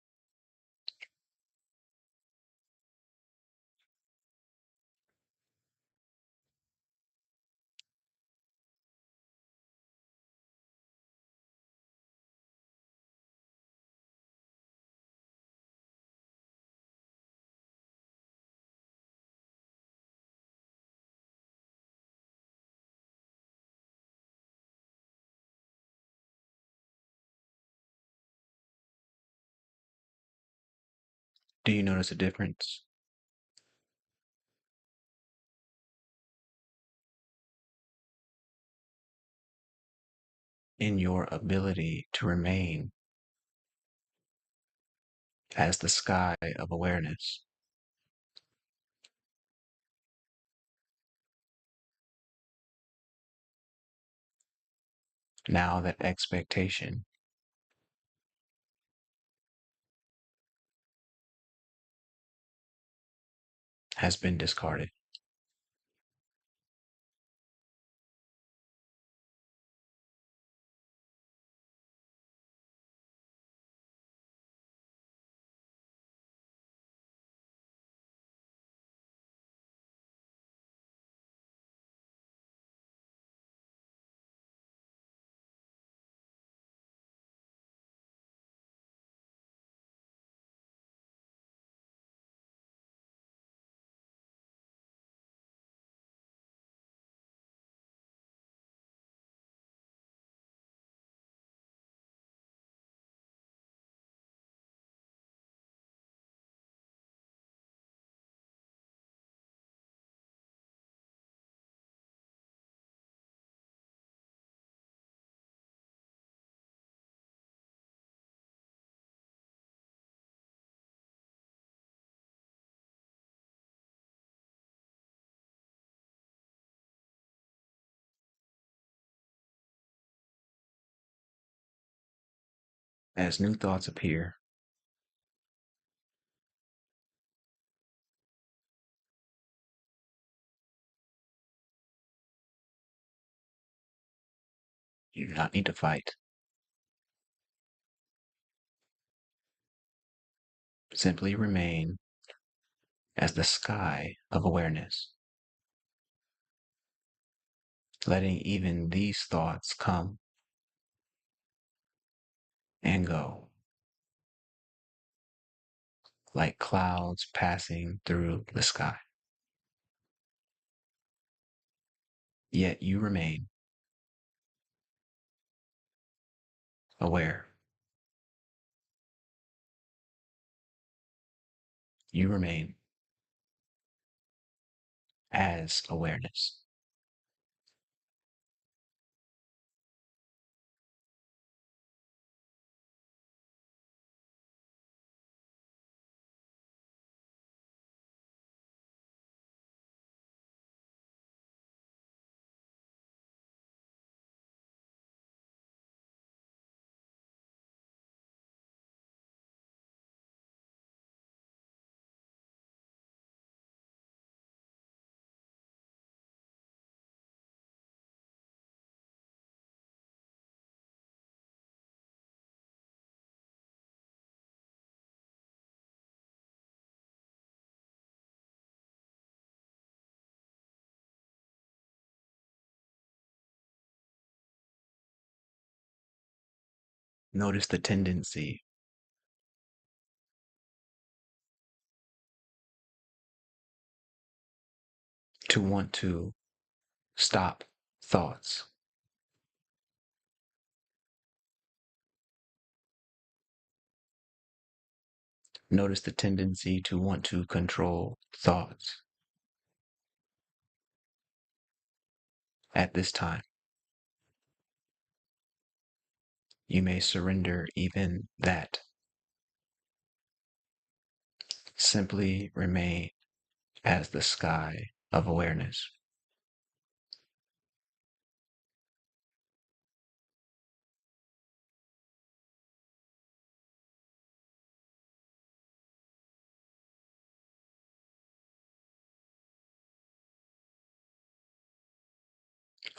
Do you notice a difference in your ability to remain as the sky of awareness? Now that expectation has been discarded. As new thoughts appear, you do not need to fight. Simply remain as the sky of awareness, letting even these thoughts come and go like clouds passing through the sky. Yet you remain aware. You remain as awareness. Notice the tendency to want to stop thoughts. Notice the tendency to want to control thoughts at this time. You may surrender even that. Simply remain as the sky of awareness.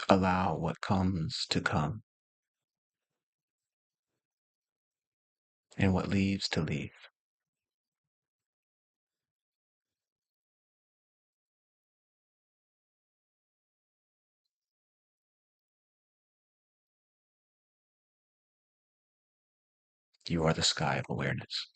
Allow what comes to come and what leaves to leave. You are the sky of awareness.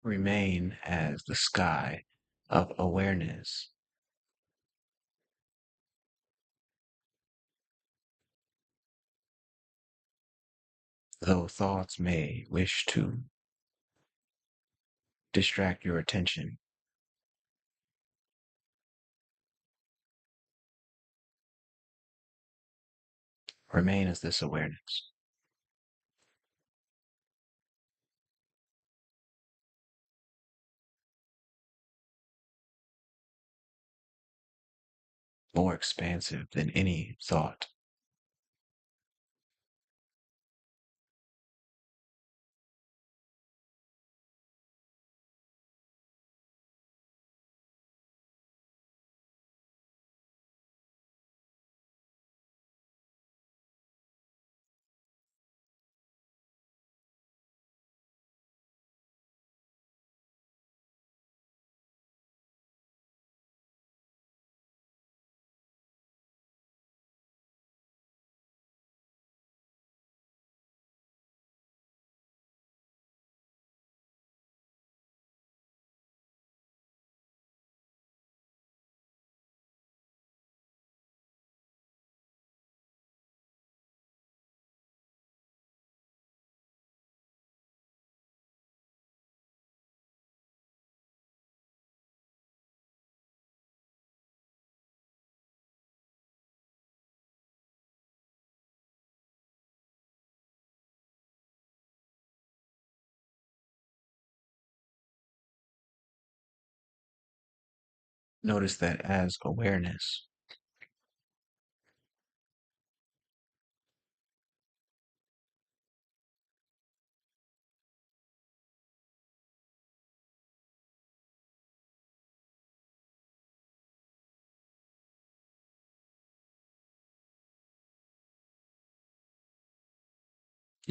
Remain as the sky of awareness. Though thoughts may wish to distract your attention, remain as this awareness. More expansive than any thought. Notice that as awareness,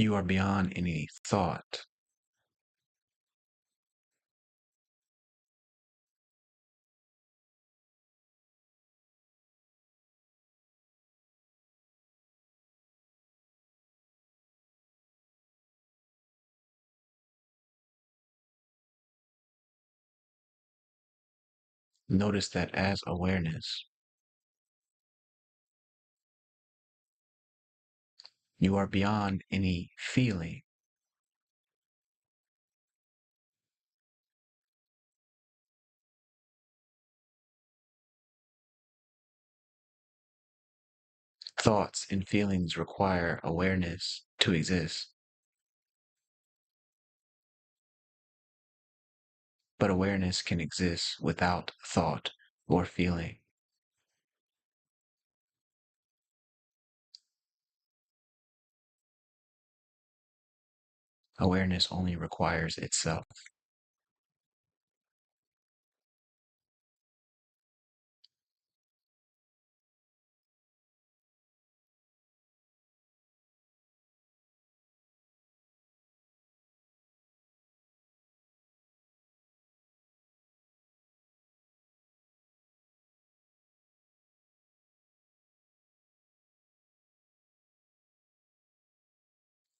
You are beyond any thought. Notice that as awareness, you are beyond any feeling. Thoughts and feelings require awareness to exist, but awareness can exist without thought or feeling. Awareness only requires itself.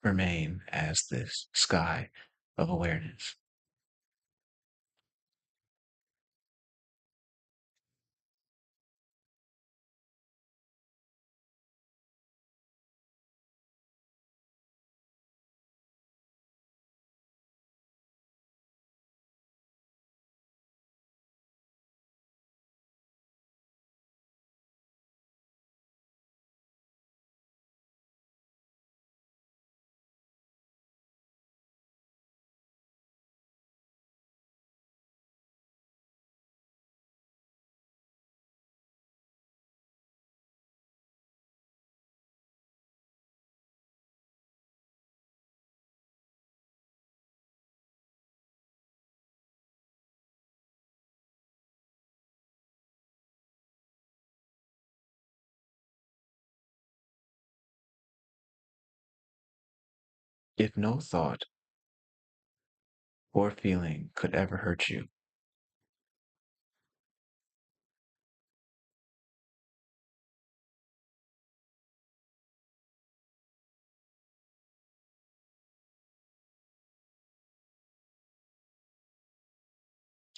Remain as this sky of awareness. If no thought or feeling could ever hurt you,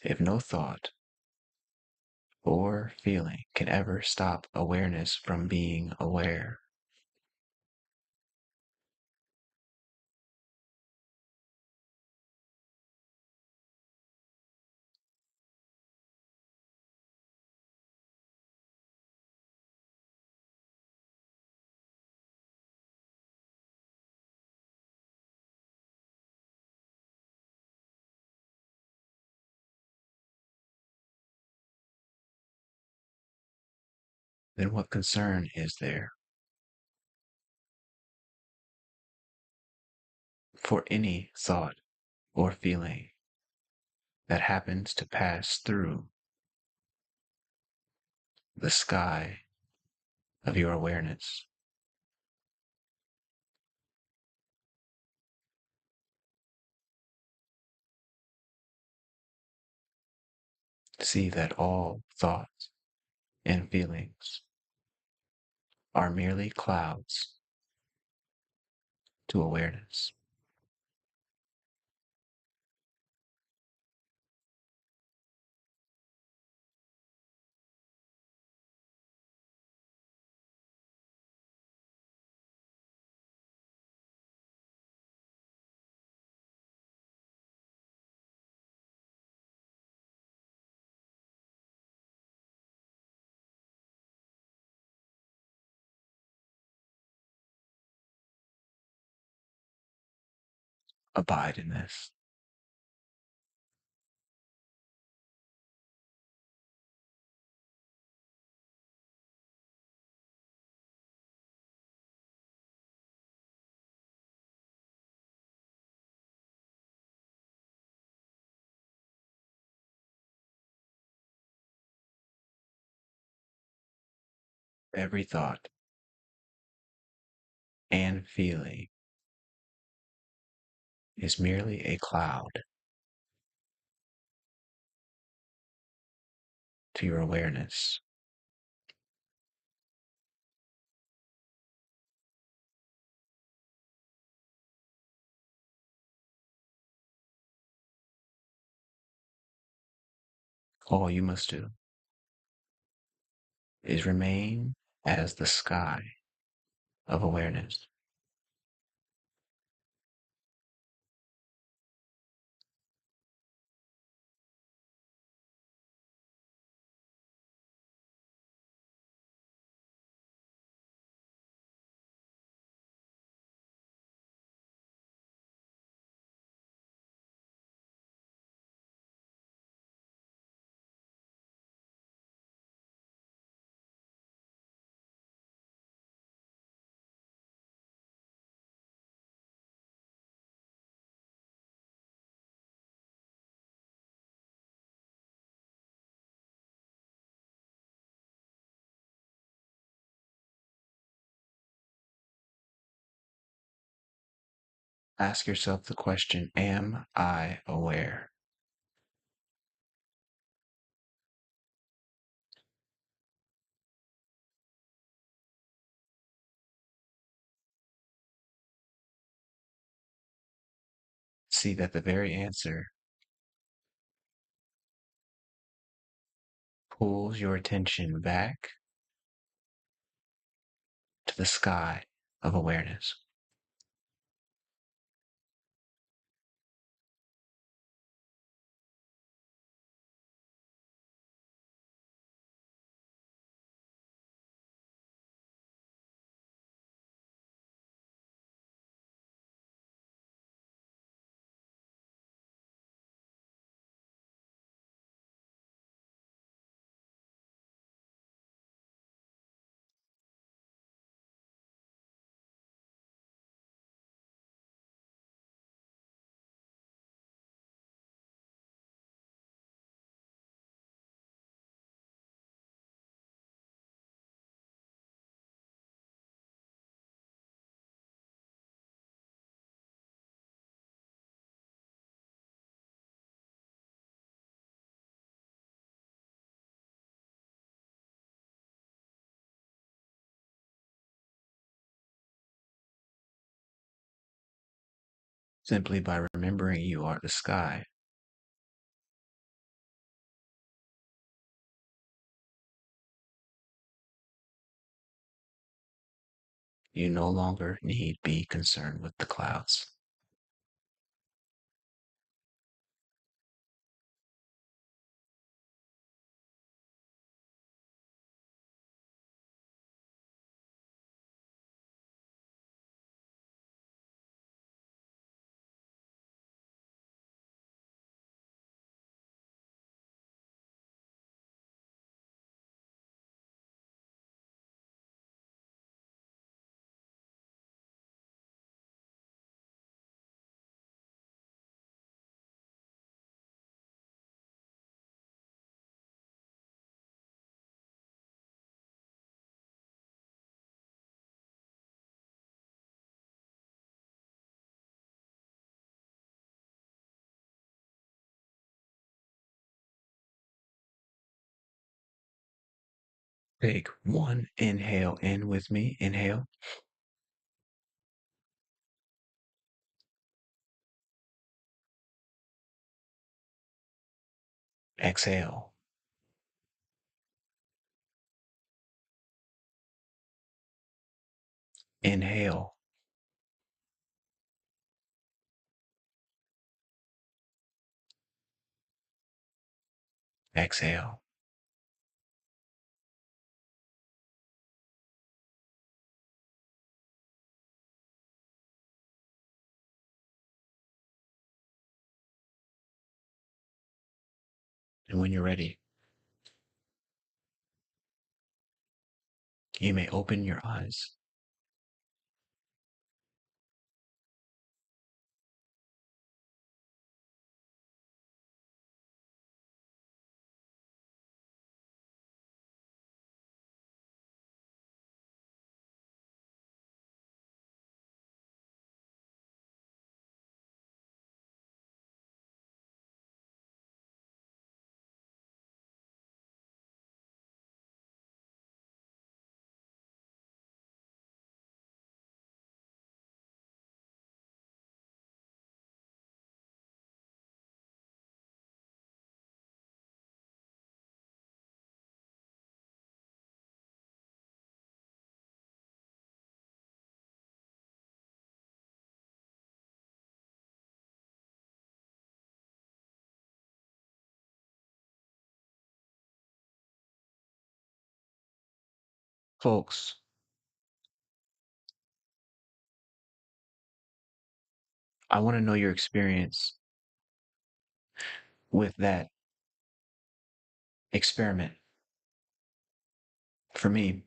if no thought or feeling can ever stop awareness from being aware, then what concern is there for any thought or feeling that happens to pass through the sky of your awareness? See that all thoughts and feelings are merely clouds to awareness. Abide in this. Every thought and feeling is merely a cloud to your awareness. All you must do is remain as the sky of awareness. Ask yourself the question, am I aware? See that the very answer pulls your attention back to the sky of awareness. Simply by remembering you are the sky, you no longer need be concerned with the clouds. Take one inhale in with me. Inhale. Exhale. Inhale. Exhale. And when you're ready, you may open your eyes. Folks, I want to know your experience with that experiment. For me,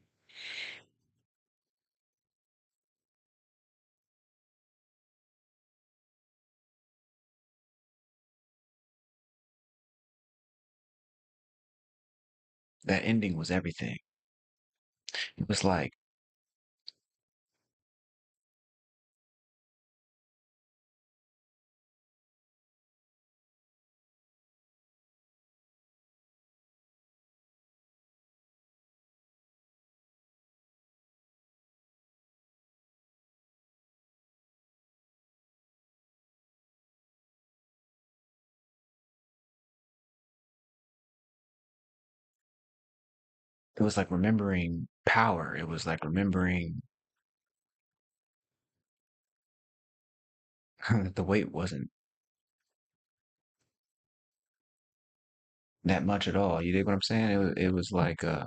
that ending was everything. It was like it was like remembering power. It was like remembering that the weight wasn't that much at all. You dig what I'm saying? It was like a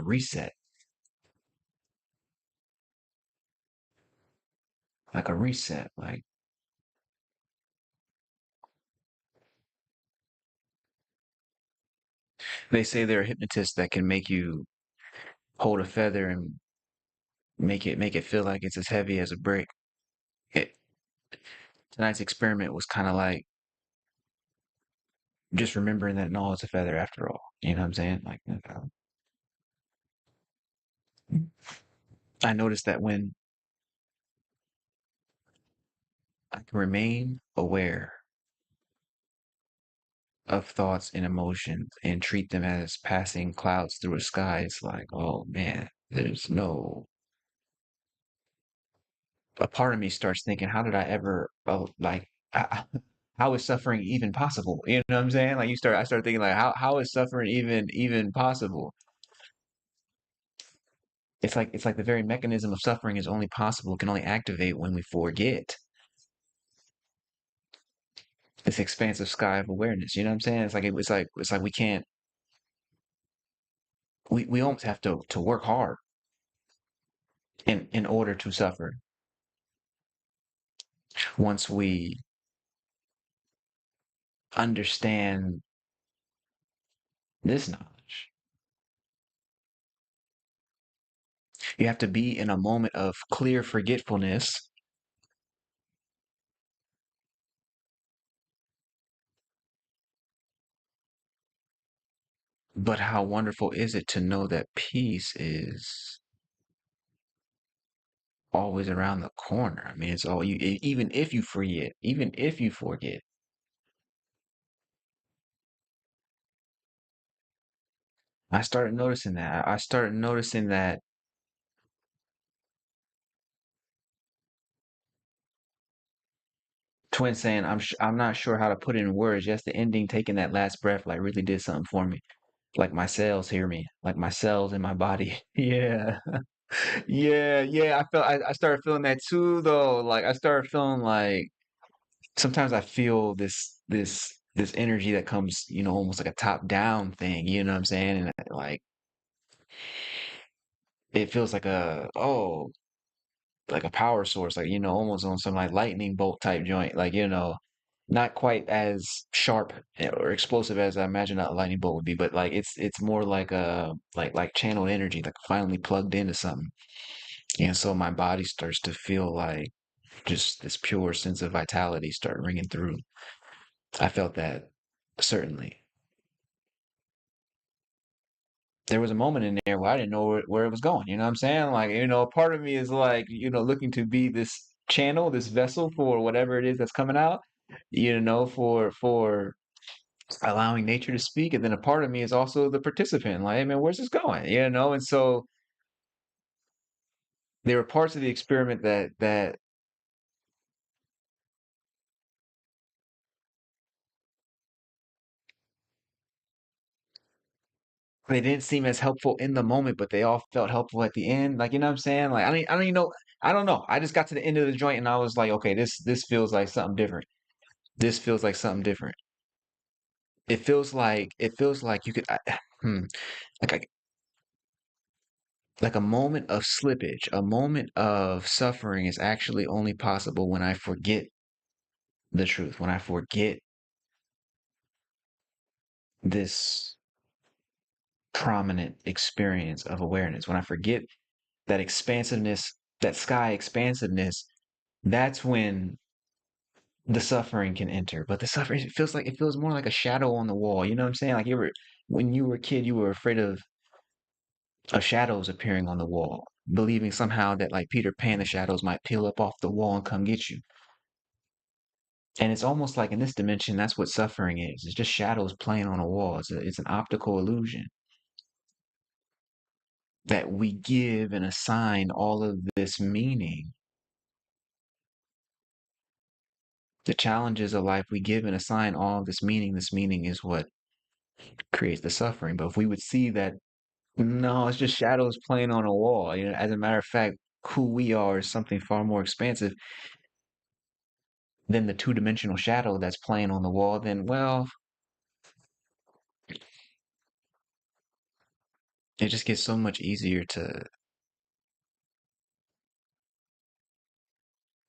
reset, like a reset. Like they say there are hypnotists that can make you hold a feather and make it feel like it's as heavy as a brick. It, tonight's experiment was kind of like just remembering that no, it's a feather after all. You know what I'm saying? Like I noticed that when I can remain aware of thoughts and emotions and treat them as passing clouds through a sky, it's like, oh man, there's no. A part of me starts thinking, how did I ever, like, how is suffering even possible? You know what I'm saying? Like I start thinking like, how is suffering even possible? It's like the very mechanism of suffering is only possible, can only activate when we forget this expansive sky of awareness. You know what I'm saying? It's like we can't we almost have to work hard in order to suffer. Once we understand this knowledge, you have to be in a moment of clear forgetfulness, but how wonderful is it to know that peace is always around the corner? I mean, it's all you, even if you forget, even if you forget. I started noticing that. I started noticing that Twin saying, I'm not sure how to put it in words. Just the ending, taking that last breath, like really did something for me. Like my cells hear me, like my cells in my body. Yeah, yeah. I started feeling that too, though. Like I started feeling like sometimes I feel this energy that comes, almost like a top down thing. You know what I'm saying? And like it feels like like a power source, like almost on some like lightning bolt type joint, like not quite as sharp or explosive as I imagine a lightning bolt would be, but like it's more like a like channeled energy, like finally plugged into something. And so my body starts to feel like just this pure sense of vitality start ringing through. I felt that certainly. There was a moment in there where I didn't know where it was going. You know what I'm saying? Like, a part of me is like, looking to be this channel, this vessel for whatever it is that's coming out, for allowing nature to speak. And then a part of me is also the participant. Like, hey man, where's this going? And so there were parts of the experiment that they didn't seem as helpful in the moment, but they all felt helpful at the end. Like, you know what I'm saying? Like, I don't even know. I don't know. I just got to the end of the joint and I was like, okay, this feels like something different. This feels like something different. It feels like you could like I, like a moment of slippage, a moment of suffering is actually only possible when I forget the truth, when I forget this prominent experience of awareness, when I forget that expansiveness, that sky expansiveness, that's when the suffering can enter. But the suffering, it feels more like a shadow on the wall. You know what I'm saying? Like when you were a kid, you were afraid of shadows appearing on the wall, believing somehow that like Peter Pan, the shadows might peel up off the wall and come get you. And it's almost like in this dimension, that's what suffering is. It's just shadows playing on a wall. It's an optical illusion that we give and assign all of this meaning. The challenges of life, we give and assign all of this meaning. This meaning is what creates the suffering. But if we would see that, no, it's just shadows playing on a wall. You know, as a matter of fact, who we are is something far more expansive than the two-dimensional shadow that's playing on the wall, then, well, it just gets so much easier to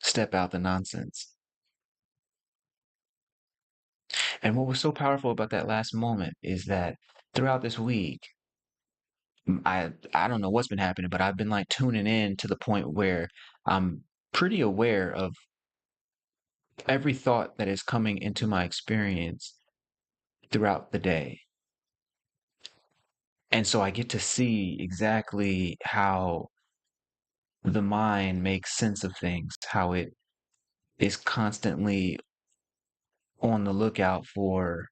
step out the nonsense. And what was so powerful about that last moment is that throughout this week, I don't know what's been happening, but I've been like tuning in to the point where I'm pretty aware of every thought that is coming into my experience throughout the day. And so I get to see exactly how the mind makes sense of things, how it is constantly on the lookout for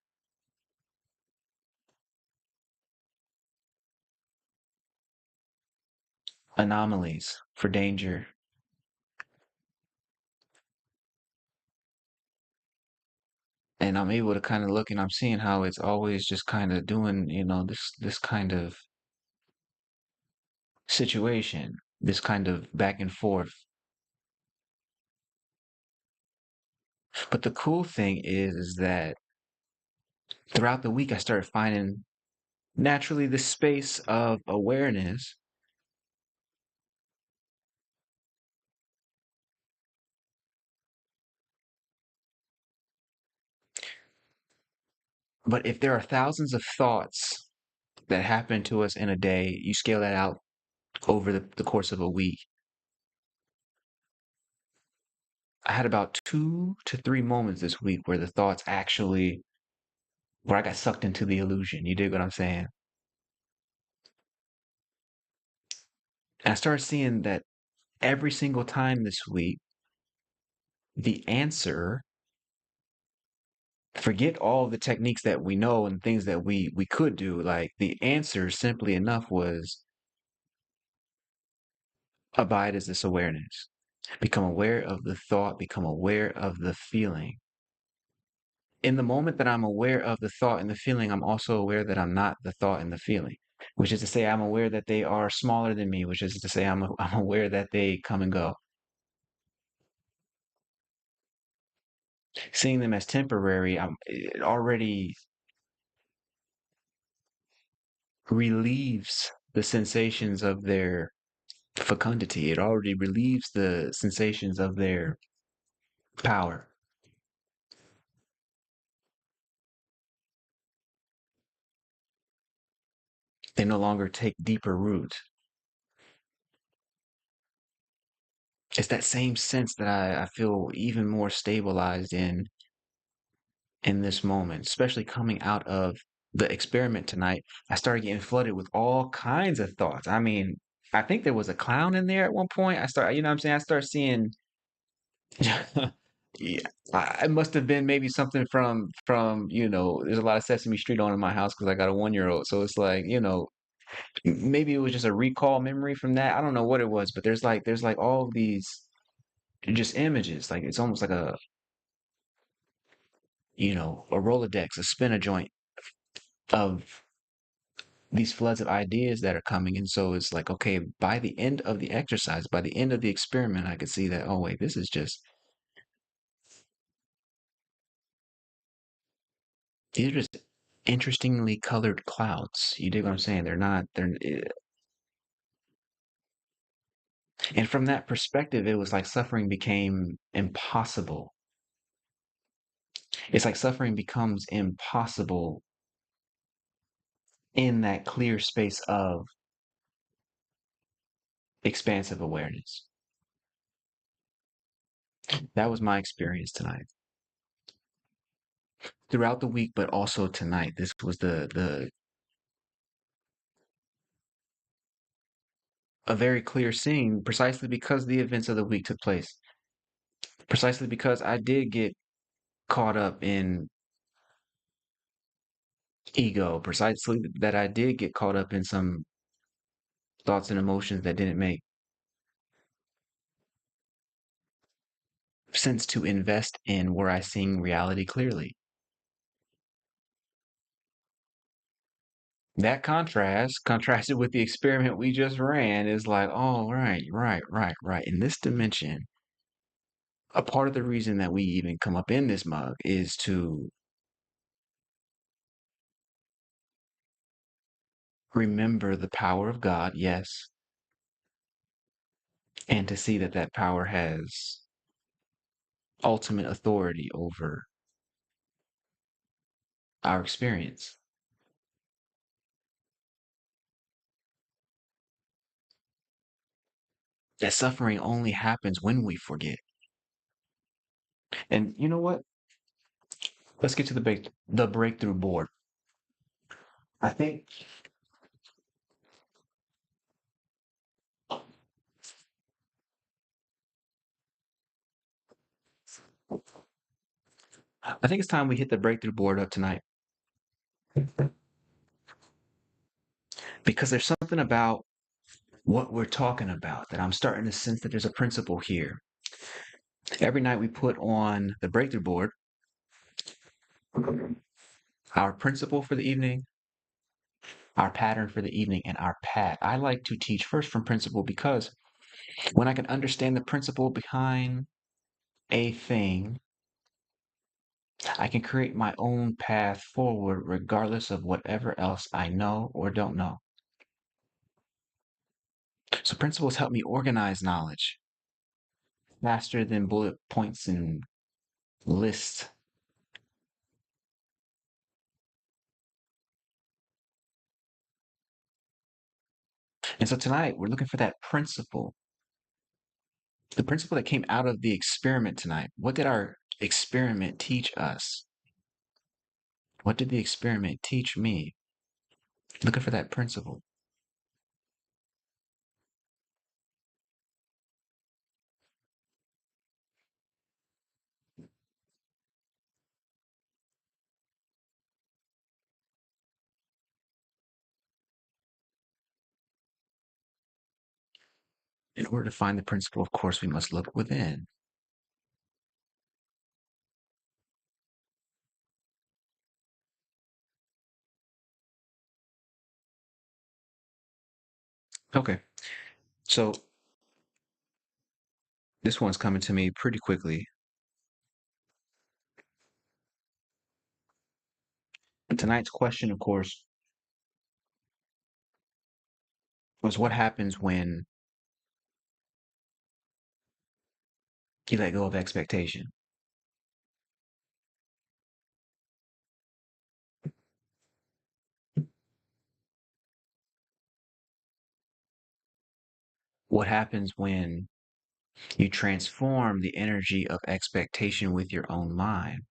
anomalies, for danger. And I'm able to kind of look and I'm seeing how it's always just kind of doing, this kind of situation, this kind of back and forth. But the cool thing is that throughout the week I started finding naturally the space of awareness. But if there are thousands of thoughts that happen to us in a day, you scale that out over the course of a week. I had about 2 to 3 moments this week where the thoughts actually, where I got sucked into the illusion. You dig what I'm saying? And I started seeing that every single time this week, the answer, forget all the techniques that we know and things that we could do, like the answer simply enough was abide as this awareness. Become aware of the thought, become aware of the feeling. In the moment that I'm aware of the thought and the feeling, I'm also aware that I'm not the thought and the feeling, which is to say, I'm aware that they are smaller than me, which is to say, I'm aware that they come and go. Seeing them as temporary, it already relieves the sensations of their fecundity. It already relieves the sensations of their power. They no longer take deeper root. It's that same sense that I feel even more stabilized in this moment, especially coming out of the experiment tonight. I started getting flooded with all kinds of thoughts. I mean, I think there was a clown in there at one point. You know what I'm saying? I start seeing, yeah, it must have been maybe something from, there's a lot of Sesame Street on in my house because I got a 1 year old. So it's like, maybe it was just a recall memory from that. I don't know what it was, but there's like all of these just images. Like it's almost like a Rolodex, a spinner joint of these floods of ideas that are coming. And so it's like, okay, by the end of the exercise, by the end of the experiment, I could see that, oh, wait, this is just These are just interestingly colored clouds. You dig what I'm saying? They're not, and from that perspective, it was like suffering became impossible. It's like suffering becomes impossible in that clear space of expansive awareness. That was my experience tonight. Throughout the week, but also tonight. This was the a very clear scene precisely because the events of the week took place. Precisely because I did get caught up in ego, precisely that I did get caught up in some thoughts and emotions that didn't make sense to invest in where I seeing reality clearly. That contrasted with the experiment we just ran, is like, oh, right. In this dimension, a part of the reason that we even come up in this mug is to remember the power of God, yes, and to see that that power has ultimate authority over our experience. That suffering only happens when we forget. And you know what? Let's get to the breakthrough board. I think I think it's time we hit the breakthrough board up tonight, because there's something about what we're talking about that I'm starting to sense that there's a principle here. Every night we put on the breakthrough board our principle for the evening, our pattern for the evening, and our path. I like to teach first from principle because when I can understand the principle behind a thing, I can create my own path forward regardless of whatever else I know or don't know. So principles help me organize knowledge faster than bullet points and lists. And so tonight we're looking for that principle, the principle that came out of the experiment tonight. What did our experiment teach us? What did the experiment teach me? Looking for that principle. In order to find the principle, of course, we must look within. Okay, so this one's coming to me pretty quickly. Tonight's question, of course, was what happens when you let go of expectation? What happens when you transform the energy of expectation with your own mind?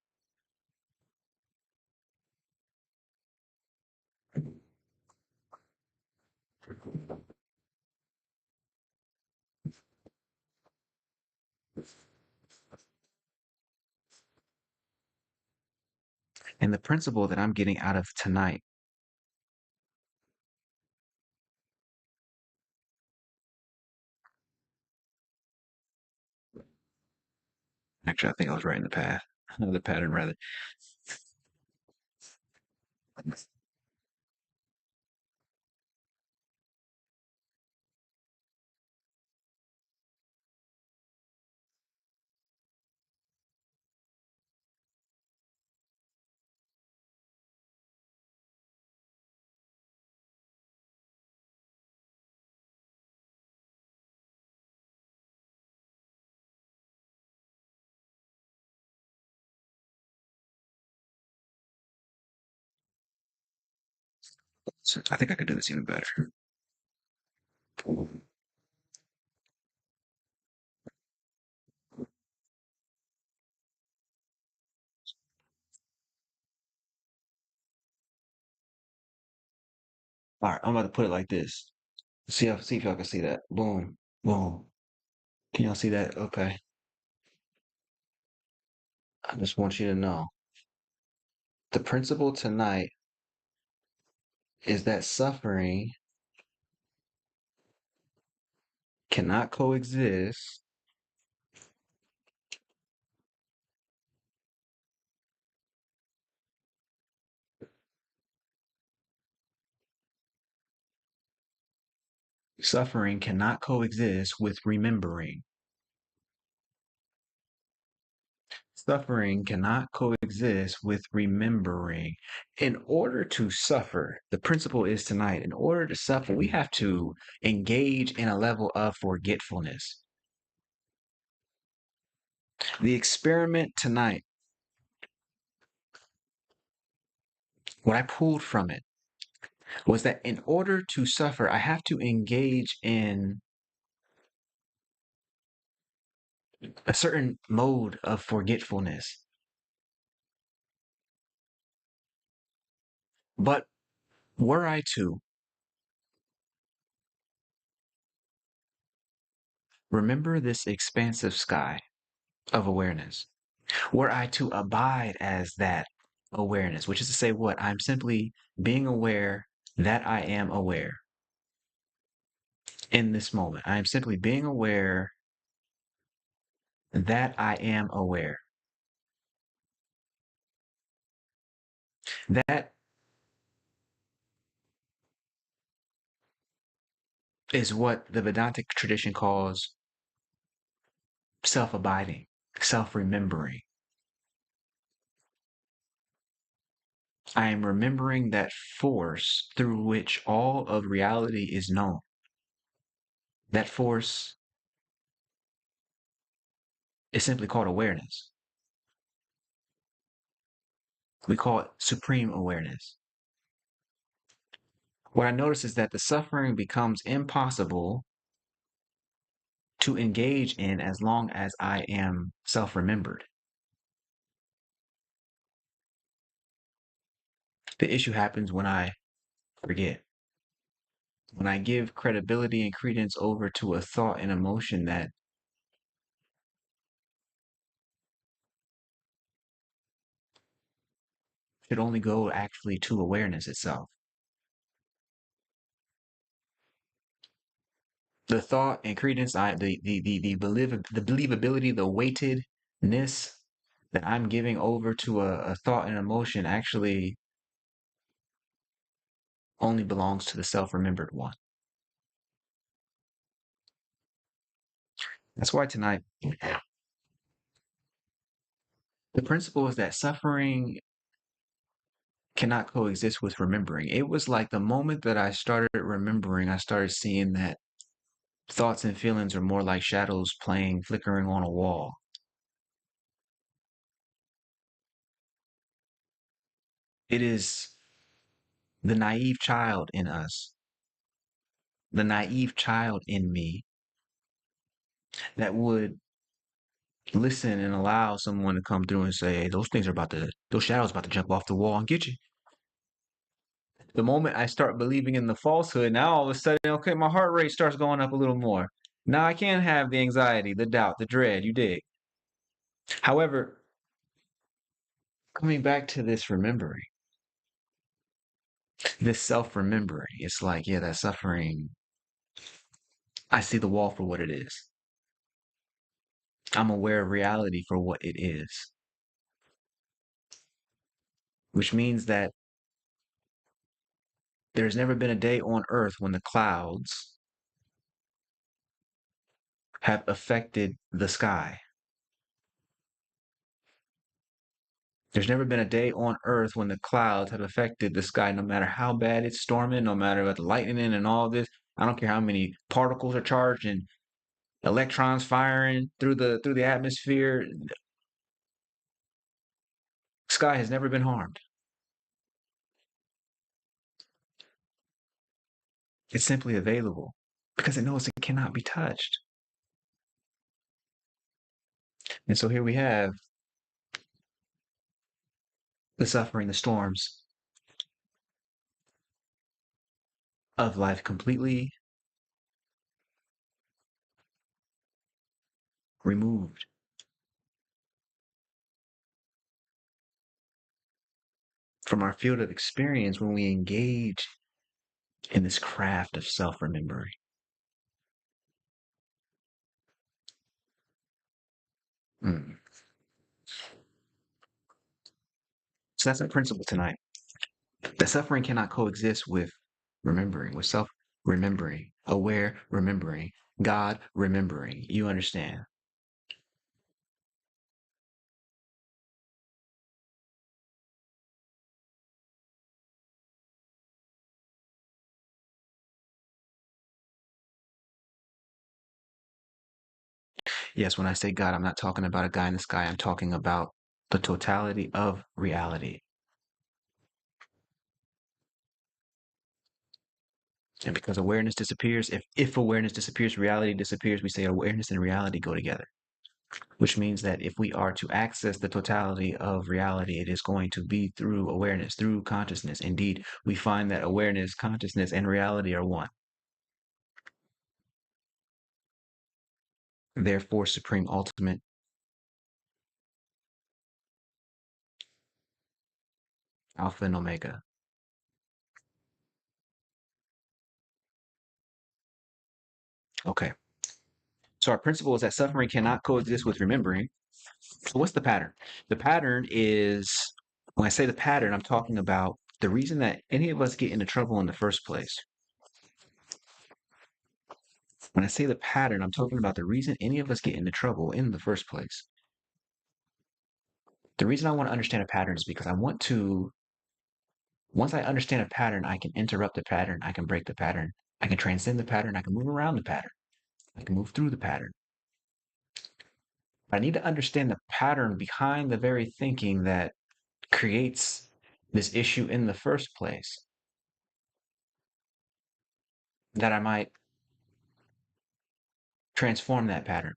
And the principle that I'm getting out of tonight, actually, I think I was right in the path, the pattern rather. So I think I could do this even better. All right, I'm about to put it like this. See if y'all can see that. Boom, boom. Can y'all see that? Okay. I just want you to know the principle tonight is that suffering cannot coexist. Suffering cannot coexist with remembering. Suffering cannot coexist with remembering. In order to suffer, the principle is tonight, in order to suffer, we have to engage in a level of forgetfulness. The experiment tonight, what I pulled from it, was that in order to suffer, I have to engage in a certain mode of forgetfulness. But were I to remember this expansive sky of awareness, were I to abide as that awareness, which is to say, what? I'm simply being aware that I am aware in this moment. I am simply being aware that I am aware. That is what the Vedantic tradition calls self abiding, self remembering. I am remembering that force through which all of reality is known. That force is simply called awareness. We call it supreme awareness. What I notice is that the suffering becomes impossible to engage in as long as I am self remembered. The issue happens when I forget, when I give credibility and credence over to a thought and emotion that should only go actually to awareness itself. The thought and credence, the believability, the weightedness that I'm giving over to a thought and emotion actually only belongs to the self-remembered one. That's why tonight, the principle is that suffering cannot coexist with remembering. It was like the moment that I started remembering, I started seeing that thoughts and feelings are more like shadows playing, flickering on a wall. It is the naive child in us, the naive child in me that would listen and allow someone to come through and say, hey, those shadows about to jump off the wall and get you. The moment I start believing in the falsehood, now all of a sudden, okay, my heart rate starts going up a little more. Now I can't have the anxiety, the doubt, the dread, you dig. However, coming back to this remembering, this self-remembering, it's like, yeah, that suffering, I see the wall for what it is. I'm aware of reality for what it is, which means that there's never been a day on earth when the clouds have affected the sky. There's never been a day on earth when the clouds have affected the sky, no matter how bad it's storming, no matter what the lightning and all this. I don't care how many particles are charged and electrons firing through the atmosphere. Sky has never been harmed. It's simply available because it knows it cannot be touched. And so here we have the suffering, the storms of life completely removed from our field of experience when we engage in this craft of self-remembering. Mm. So that's our principle tonight. That suffering cannot coexist with remembering, with self-remembering, aware remembering, God remembering. You understand? Yes, when I say God, I'm not talking about a guy in the sky. I'm talking about the totality of reality. And because awareness disappears, if awareness disappears, reality disappears, we say awareness and reality go together, which means that if we are to access the totality of reality, it is going to be through awareness, through consciousness. Indeed, we find that awareness, consciousness, and reality are one. Therefore, supreme, ultimate, alpha and omega. Okay. So our principle is that suffering cannot coexist with remembering. So what's the pattern? The pattern is, when I say the pattern, I'm talking about the reason that any of us get into trouble in the first place. When I say the pattern, I'm talking about the reason any of us get into trouble in the first place. The reason I want to understand a pattern is because I want to, once I understand a pattern, I can interrupt the pattern, I can break the pattern, I can transcend the pattern, I can move around the pattern, I can move through the pattern. But I need to understand the pattern behind the very thinking that creates this issue in the first place, that I might transform that pattern.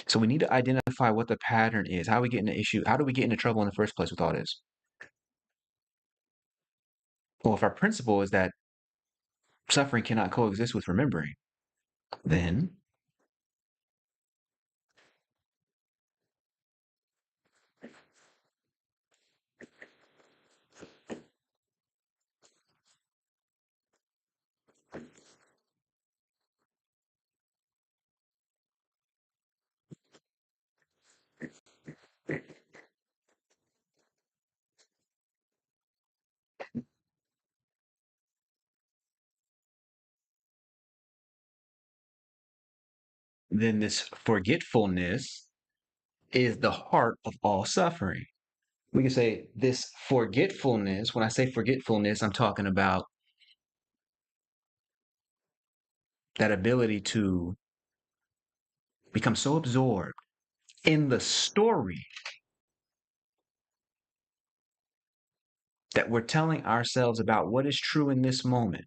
So we need to identify what the pattern is, how we get into issue, how do we get into trouble in the first place with all this? Well, if our principle is that suffering cannot coexist with remembering, then this forgetfulness is the heart of all suffering. We can say this forgetfulness, when I say forgetfulness, I'm talking about that ability to become so absorbed in the story that we're telling ourselves about what is true in this moment,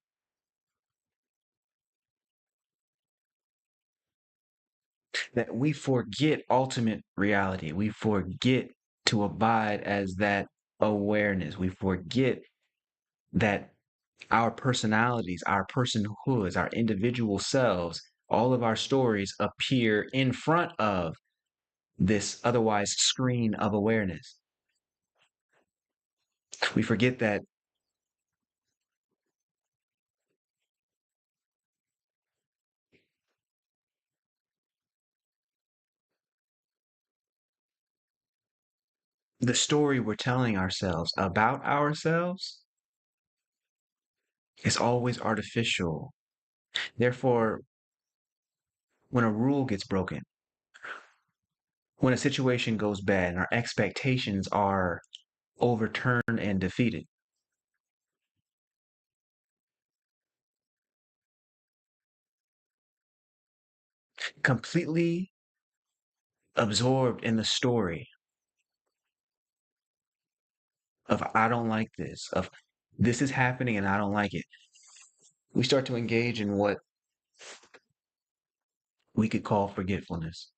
that we forget ultimate reality. We forget to abide as that awareness. We forget that our personalities, our personhoods, our individual selves, all of our stories appear in front of this otherwise screen of awareness. We forget that the story we're telling ourselves about ourselves is always artificial. Therefore, when a rule gets broken, when a situation goes bad and our expectations are overturned and defeated, completely absorbed in the story of I don't like this, of this is happening and I don't like it. we start to engage in what we could call forgetfulness.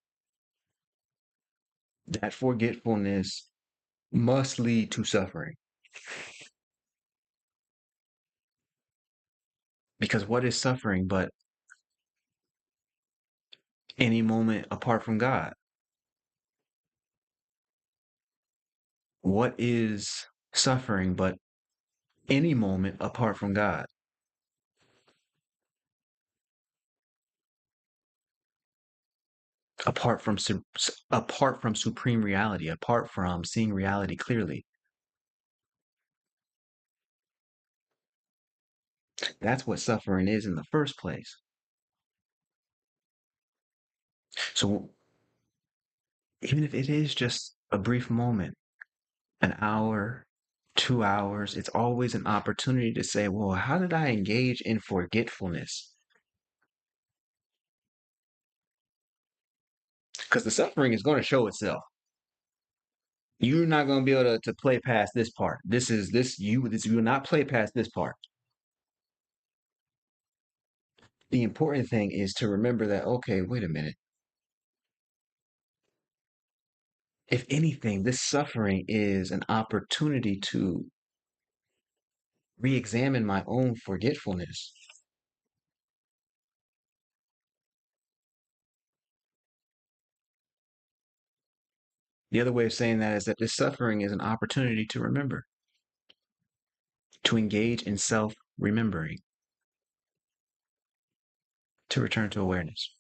That forgetfulness must lead to suffering. Because what is suffering but any moment apart from God? What is suffering but any moment apart from God? Apart from supreme reality, apart from seeing reality clearly. That's what suffering is in the first place. So even if it is just a brief moment, an hour, 2 hours, it's always an opportunity to say, well, how did I engage in forgetfulness? Because the suffering is going to show itself. You're not going to be able to play past this part. You will not play past this part. The important thing is to remember that, okay, wait a minute. If anything, this suffering is an opportunity to re-examine my own forgetfulness. The other way of saying that is that this suffering is an opportunity to remember, to engage in self-remembering, to return to awareness.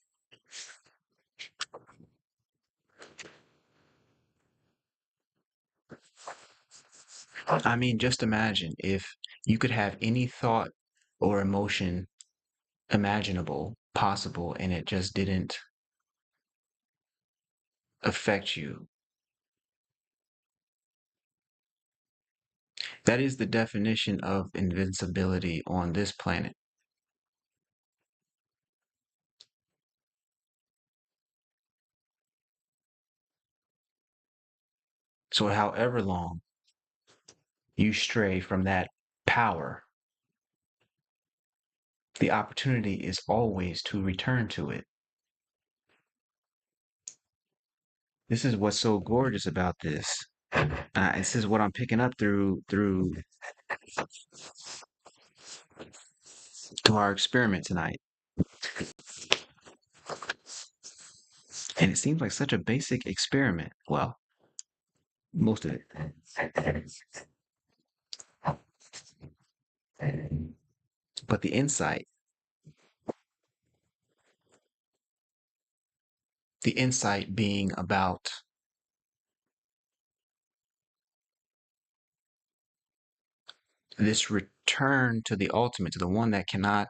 I mean, just imagine if you could have any thought or emotion imaginable, possible, and it just didn't affect you. That is the definition of invincibility on this planet. So, however long you stray from that power, the opportunity is always to return to it. This is what's so gorgeous about this. This is what I'm picking up through our experiment tonight. And it seems like such a basic experiment. Well, most of it. But the insight being about this return to the ultimate, to the one that cannot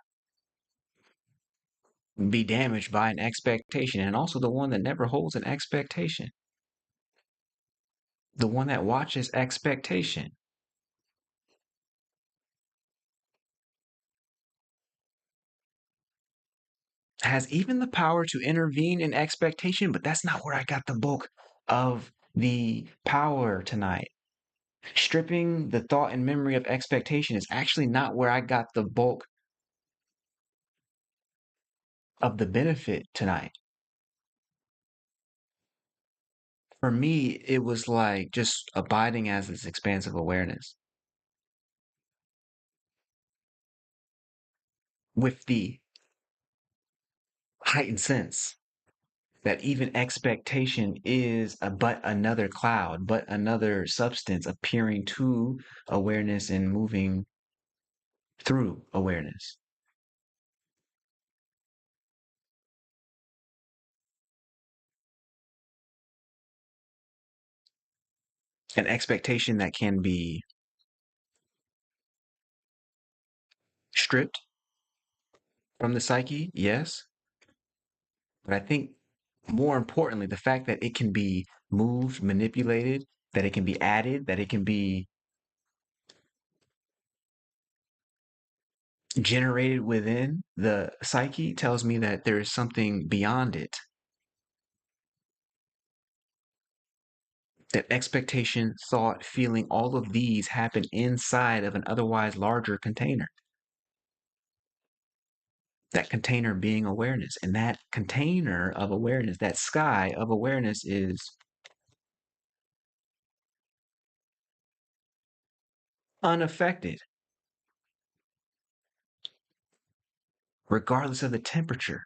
be damaged by an expectation, and also the one that never holds an expectation, the one that watches expectation, has even the power to intervene in expectation, but that's not where I got the bulk of the power tonight. Stripping the thought and memory of expectation is actually not where I got the bulk of the benefit tonight. For me, it was like just abiding as this expansive awareness with the heightened sense that even expectation is but another cloud, but another substance appearing to awareness and moving through awareness. An expectation that can be stripped from the psyche, yes. But I think more importantly, the fact that it can be moved, manipulated, that it can be added, that it can be generated within the psyche tells me that there is something beyond it. That expectation, thought, feeling, all of these happen inside of an otherwise larger container. That container being awareness. And that container of awareness, that sky of awareness is unaffected, regardless of the temperature.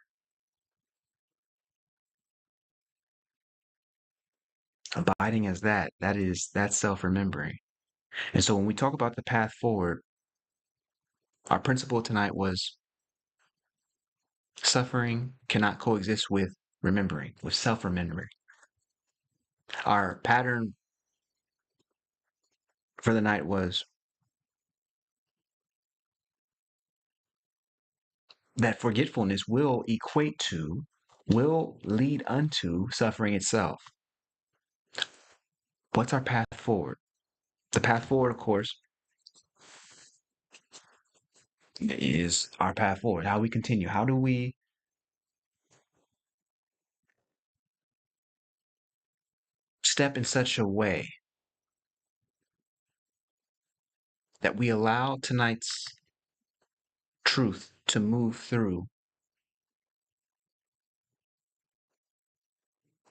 Abiding as that's self-remembering. And so when we talk about the path forward, our principle tonight was suffering cannot coexist with remembering, with self-remembering. Our pattern for the night was that forgetfulness will lead unto suffering itself. What's our path forward? The path forward, of course, is our path forward. How we continue. How do we step in such a way that we allow tonight's truth to move through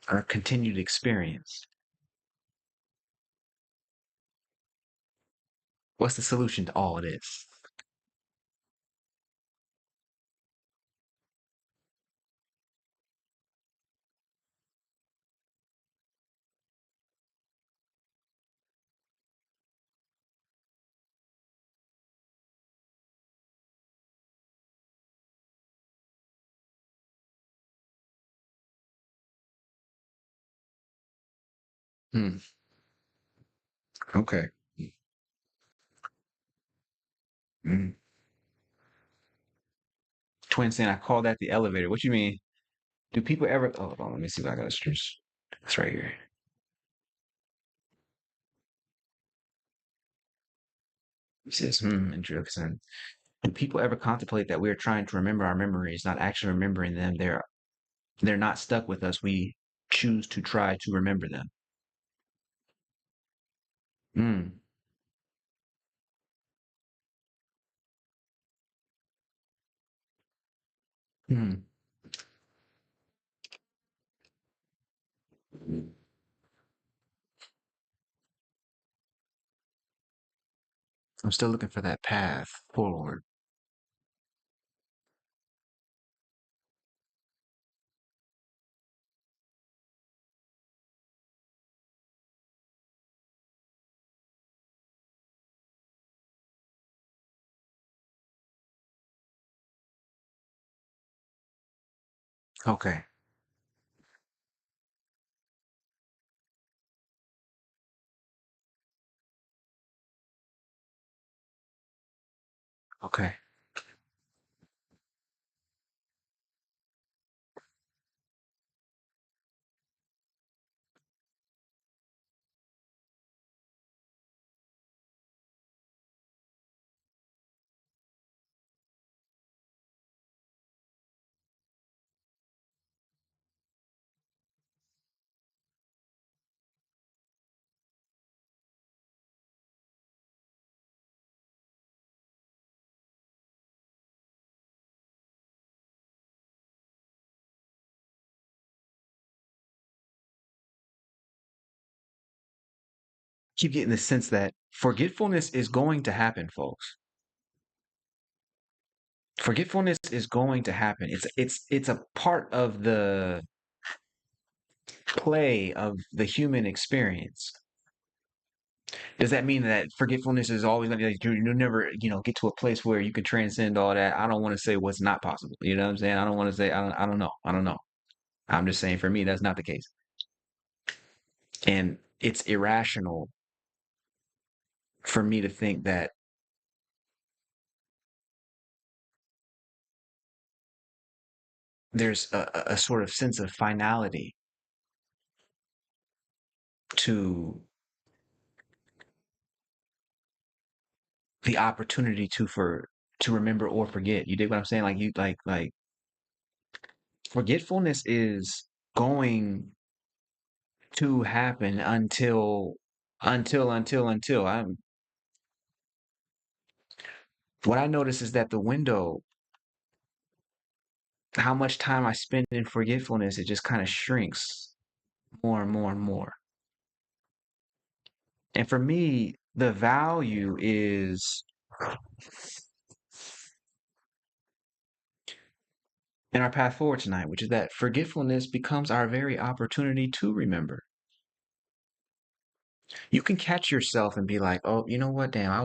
our continued experience? What's the solution to all of this? Hmm. Okay. Mm. Twin saying I call that the elevator. What you mean? Do people ever? Oh, hold on. Let me see if I got a stress. It's right here. It says, interesting. Do people ever contemplate that we are trying to remember our memories, not actually remembering them? They're not stuck with us. We choose to try to remember them. Mm. Mm. I'm still looking for that path forward. Okay. Okay. Keep getting the sense that forgetfulness is going to happen, folks. Forgetfulness is going to happen. It's a part of the play of the human experience. Does that mean that forgetfulness is always going to be like you'll never, get to a place where you can transcend all that? I don't want to say what's not possible. You know what I'm saying? I don't want to say I don't know. I don't know. I'm just saying for me that's not the case. And it's irrational for me to think that there's a sort of sense of finality to the opportunity to remember or forget. You dig what I'm saying? Like you like forgetfulness is going to happen until I'm what I notice is that the window how much time I spend in forgetfulness, it just kind of shrinks more and more and more. And for me, the value is in our path forward tonight, which is that forgetfulness becomes our very opportunity to remember. You can catch yourself and be like, "Oh, you know what? Damn, I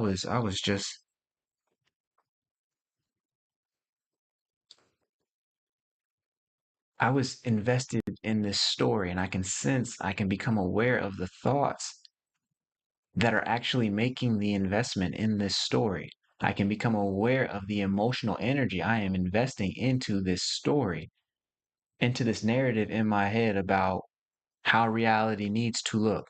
was invested in this story, and I can sense, I can become aware of the thoughts that are actually making the investment in this story. I can become aware of the emotional energy I am investing into this story, into this narrative in my head about how reality needs to look."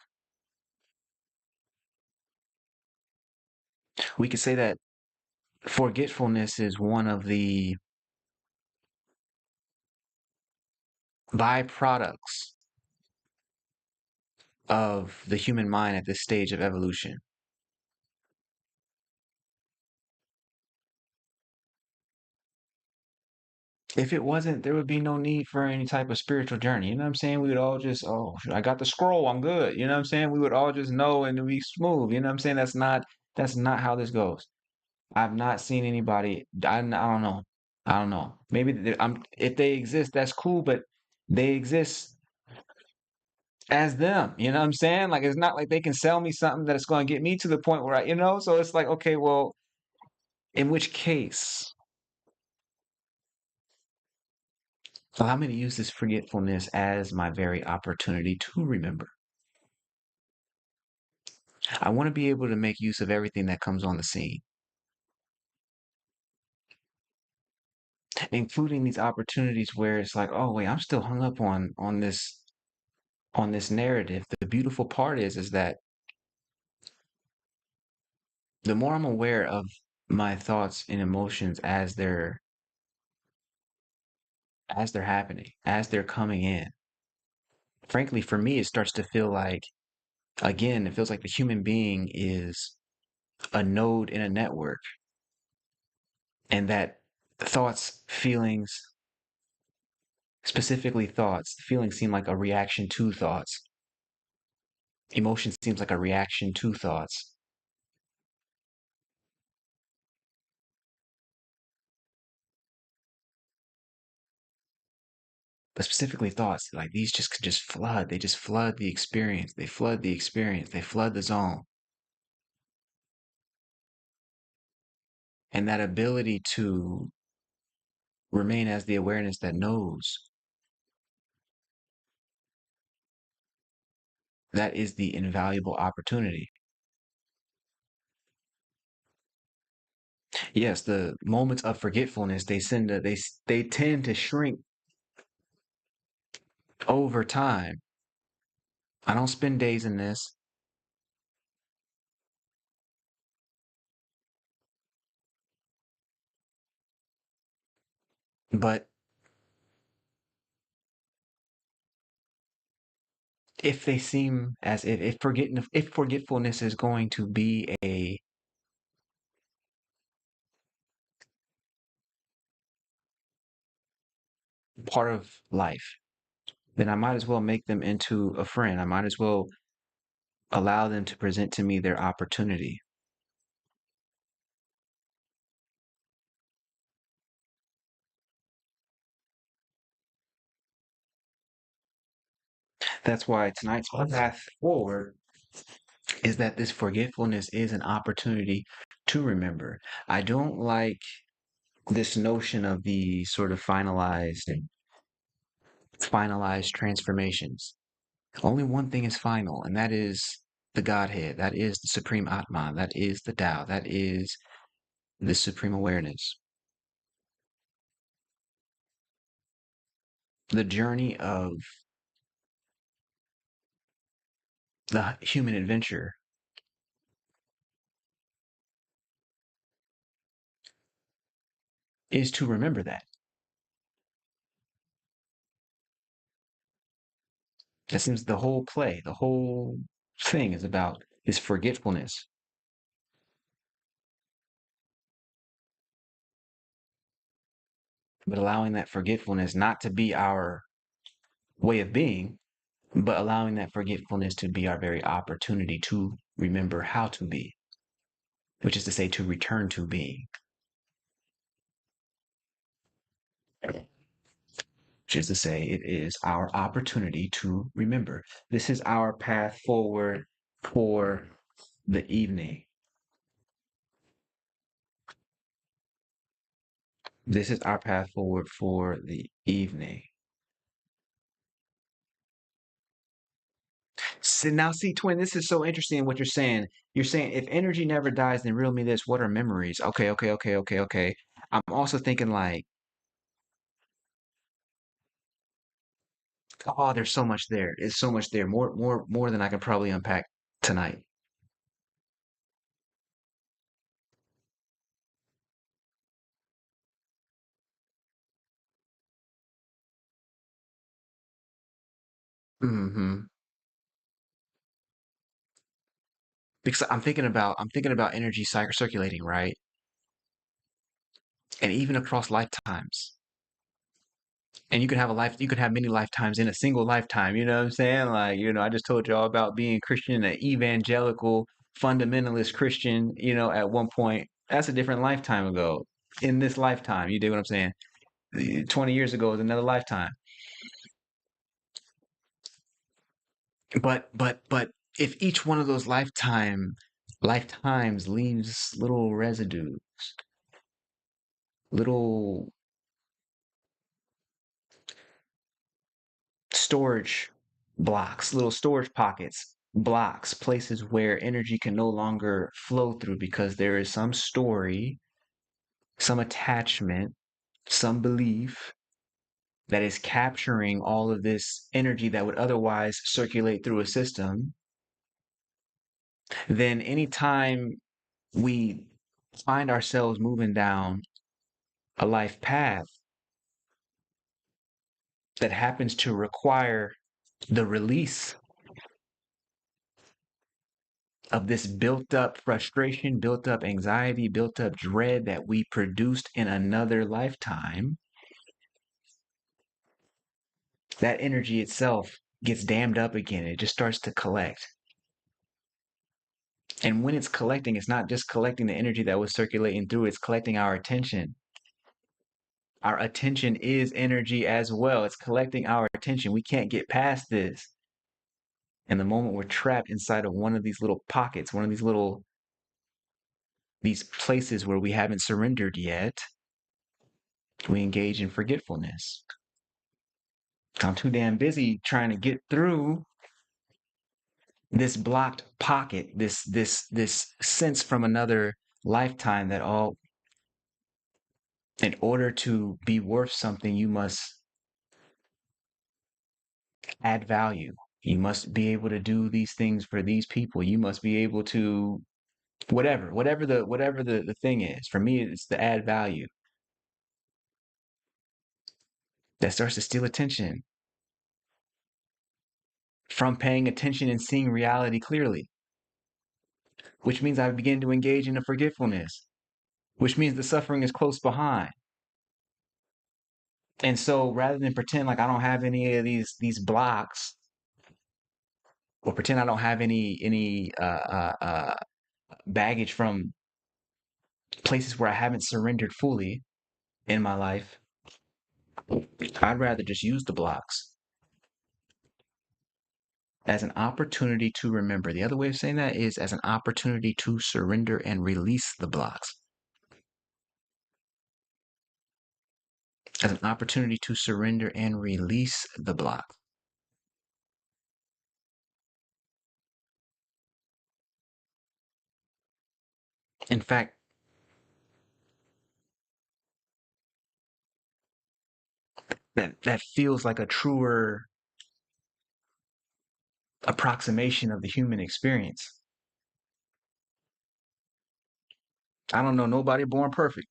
We could say that forgetfulness is one of the byproducts of the human mind at this stage of evolution. If it wasn't, there would be no need for any type of spiritual journey. You know what I'm saying? We would all just, oh, I got the scroll, I'm good. You know what I'm saying? We would all just know and it'd be smooth. You know what I'm saying? That's not how this goes. I've not seen anybody. I don't know. I don't know. Maybe if they exist, that's cool, but they exist as them. You know what I'm saying? Like it's not like they can sell me something that is going to get me to the point where so it's like, okay, well, in which case, allow me to use this forgetfulness as my very opportunity to remember. I want to be able to make use of everything that comes on the scene, including these opportunities where it's like, oh wait, I'm still hung up on this narrative. The beautiful part is that the more I'm aware of my thoughts and emotions as they're happening, as they're coming in, frankly, for me, it starts to feel like, again, it feels like the human being is a node in a network, and that thoughts, feelings, specifically thoughts, feelings seem like a reaction to thoughts. Emotion seems like a reaction to thoughts. But specifically thoughts, like these just could just flood. They just flood the experience. They flood the experience. They flood the zone. And that ability to remain as the awareness that knows, that is the invaluable opportunity. Yes, the moments of forgetfulness, they tend to shrink over time. I don't spend days in this, but if they seem as if forgetfulness is going to be a part of life, then I might as well make them into a friend. I might as well allow them to present to me their opportunity. That's why tonight's path forward is that this forgetfulness is an opportunity to remember. I don't like this notion of the sort of finalized transformations. Only one thing is final, and that is the Godhead. That is the Supreme Atman. That is the Tao. That is the Supreme Awareness. The journey of the human adventure is to remember that. That seems the whole play, the whole thing is about this forgetfulness. but allowing that forgetfulness not to be our way of being, but allowing that forgetfulness to be our very opportunity to remember how to be, which is to say, to return to being, which is to say, it is our opportunity to remember. This is our path forward for the evening. This is our path forward for the evening. So now, see, twin, this is so interesting what you're saying. You're saying if energy never dies, then riddle me this: what are memories? Okay, okay, okay, okay, okay. I'm also thinking like, oh, there's so much there. It's so much there. More than I can probably unpack tonight. Hmm. Because I'm thinking about energy circulating, right? And even across lifetimes. And you could have many lifetimes in a single lifetime. You know what I'm saying? Like, I just told y'all about being Christian, an evangelical, fundamentalist Christian, at one point. That's a different lifetime ago. In this lifetime, you dig what I'm saying? 20 years ago is another lifetime. But if each one of those lifetimes leaves little residue, little storage blocks, little storage pockets, blocks, places where energy can no longer flow through because there is some story, some attachment, some belief that is capturing all of this energy that would otherwise circulate through a system, then anytime we find ourselves moving down a life path that happens to require the release of this built up frustration, built up anxiety, built up dread that we produced in another lifetime, that energy itself gets dammed up again. It just starts to collect. And when it's collecting, it's not just collecting the energy that was circulating through, it's collecting our attention. Our attention is energy as well. It's collecting our attention. We can't get past this. And the moment we're trapped inside of one of these little pockets, one of these places where we haven't surrendered yet, we engage in forgetfulness. I'm too damn busy trying to get through this blocked pocket, this sense from another lifetime that in order to be worth something, you must add value. You must be able to do these things for these people. You must be able to whatever the thing is. For me, it's the add value that starts to steal attention from paying attention and seeing reality clearly, which means I begin to engage in a forgetfulness, which means the suffering is close behind. And so rather than pretend like I don't have any of these blocks, or pretend I don't have any baggage from places where I haven't surrendered fully in my life, I'd rather just use the blocks as an opportunity to remember. The other way of saying that is as an opportunity to surrender and release the blocks. As an opportunity to surrender and release the block. In fact, that feels like a truer approximation of the human experience. I don't know nobody born perfect.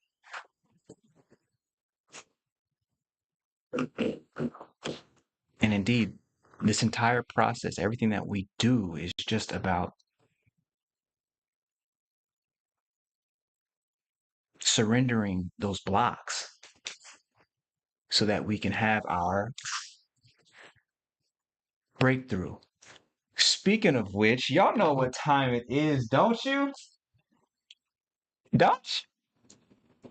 And indeed, this entire process, everything that we do is just about surrendering those blocks so that we can have our breakthrough. Speaking of which, y'all know what time it is, don't you? Don't you?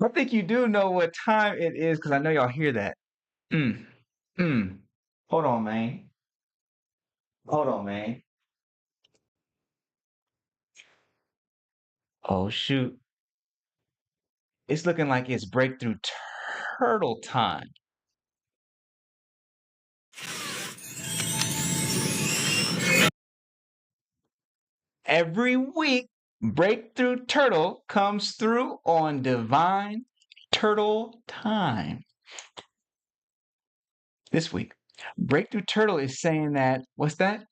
I think you do know what time it is because I know y'all hear that. Mm, mm. Hold on, man. Hold on, man. Oh, shoot. It's looking like it's breakthrough turtle time. Every week, Breakthrough Turtle comes through on Divine Turtle Time. This week, Breakthrough Turtle is saying that, what's that?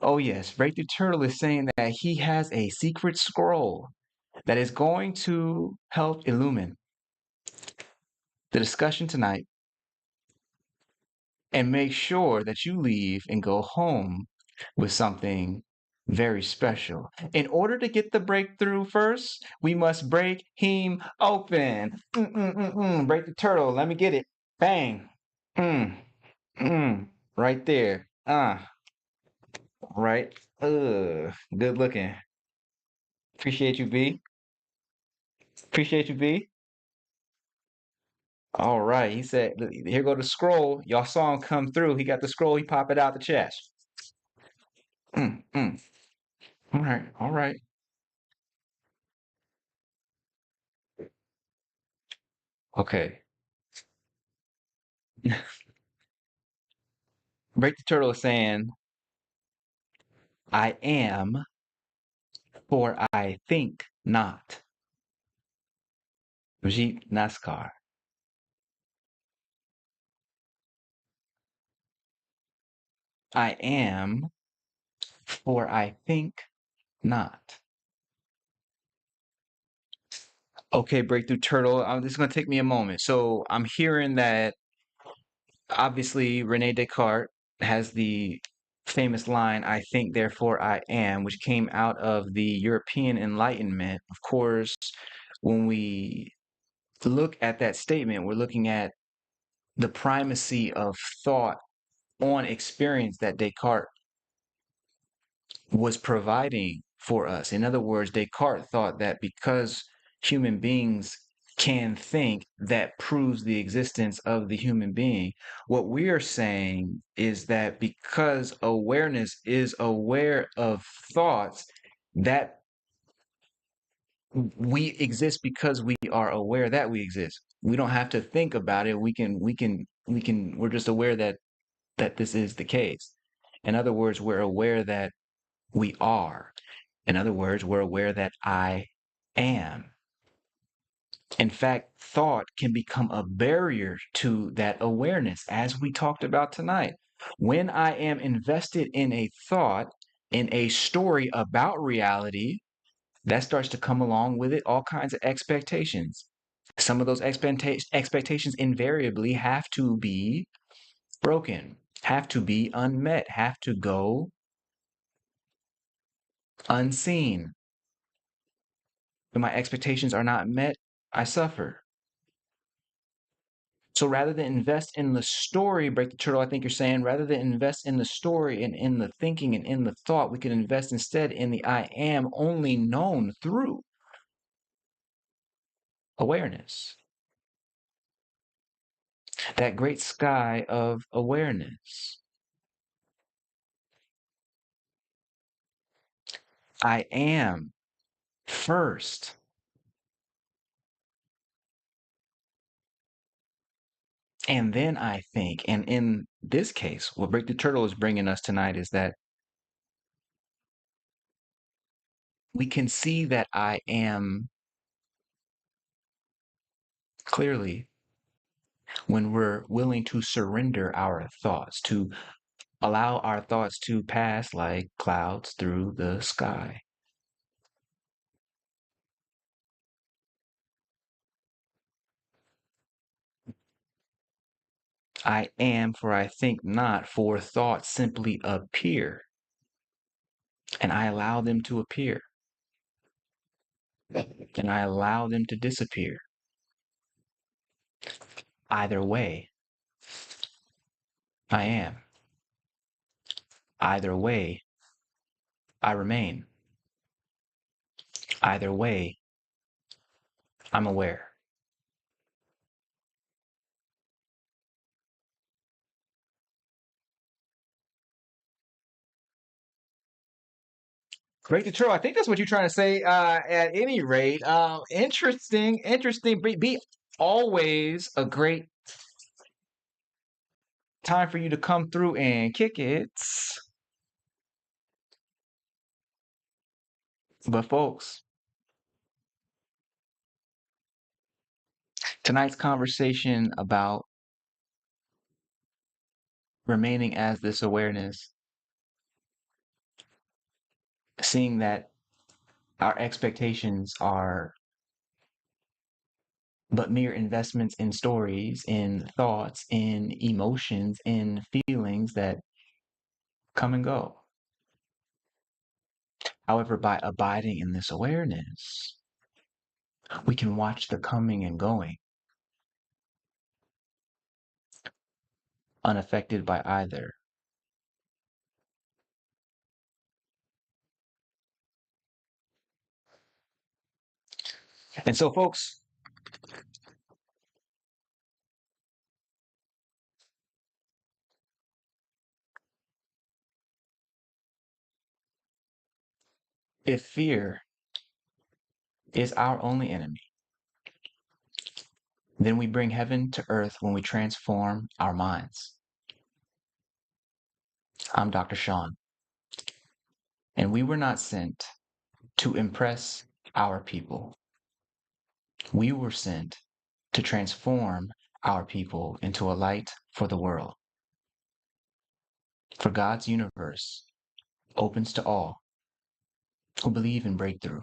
Oh, yes, Breakthrough Turtle is saying that he has a secret scroll that is going to help illumine the discussion tonight and make sure that you leave and go home with something very special. In order to get the breakthrough first, we must break him open. Break the turtle. Let me get it. Bang. Mm, right there. Right. Good looking. Appreciate you, B. Appreciate you, B. All right. He said, here go the scroll. Y'all saw him come through. He got the scroll. He pop it out the chest. Mm, mm. All right. All right. Okay. Break the Turtle is saying, I am, for I think not. Vijit Naskar. I am, for I think not. Okay, Breakthrough Turtle. This is going to take me a moment. So I'm hearing that obviously Rene Descartes has the famous line, I think, therefore I am, which came out of the European Enlightenment. Of course, when we look at that statement, we're looking at the primacy of thought on experience that Descartes was providing for us. In other words, Descartes thought that because human beings can think, that proves the existence of the human being. What we are saying is that because awareness is aware of thoughts, that we exist because we are aware that we exist. We don't have to think about it. We're just aware that this is the case. In other words, we're aware that we are. In other words, we're aware that I am. In fact, thought can become a barrier to that awareness, as we talked about tonight. When I am invested in a thought, in a story about reality, that starts to come along with it all kinds of expectations. Some of those expectations invariably have to be broken, have to be unmet, have to go unseen. When my expectations are not met, I suffer. So rather than invest in the story, Break the Turtle, I think you're saying, rather than invest in the story and in the thinking and in the thought, we can invest instead in the I am only known through awareness. That great sky of awareness. I am first. And then I think. And in this case, what Break the Turtle is bringing us tonight is that we can see that I am clearly when we're willing to surrender our thoughts, to allow our thoughts to pass like clouds through the sky. I am, for I think not, for thoughts simply appear, and I allow them to appear, and I allow them to disappear. Either way, I am. Either way, I remain. Either way, I'm aware. Great to true. I think that's what you're trying to say. At any rate, interesting, interesting. Be always a great time for you to come through and kick it. But folks, tonight's conversation about remaining as this awareness, seeing that our expectations are but mere investments in stories, in thoughts, in emotions, in feelings that come and go. However, by abiding in this awareness, we can watch the coming and going, unaffected by either. And so, folks, if fear is our only enemy, then we bring heaven to earth when we transform our minds. I'm Dr. Shawn, and we were not sent to impress our people. We were sent to transform our people into a light for the world. For God's universe opens to all who believe in breakthrough.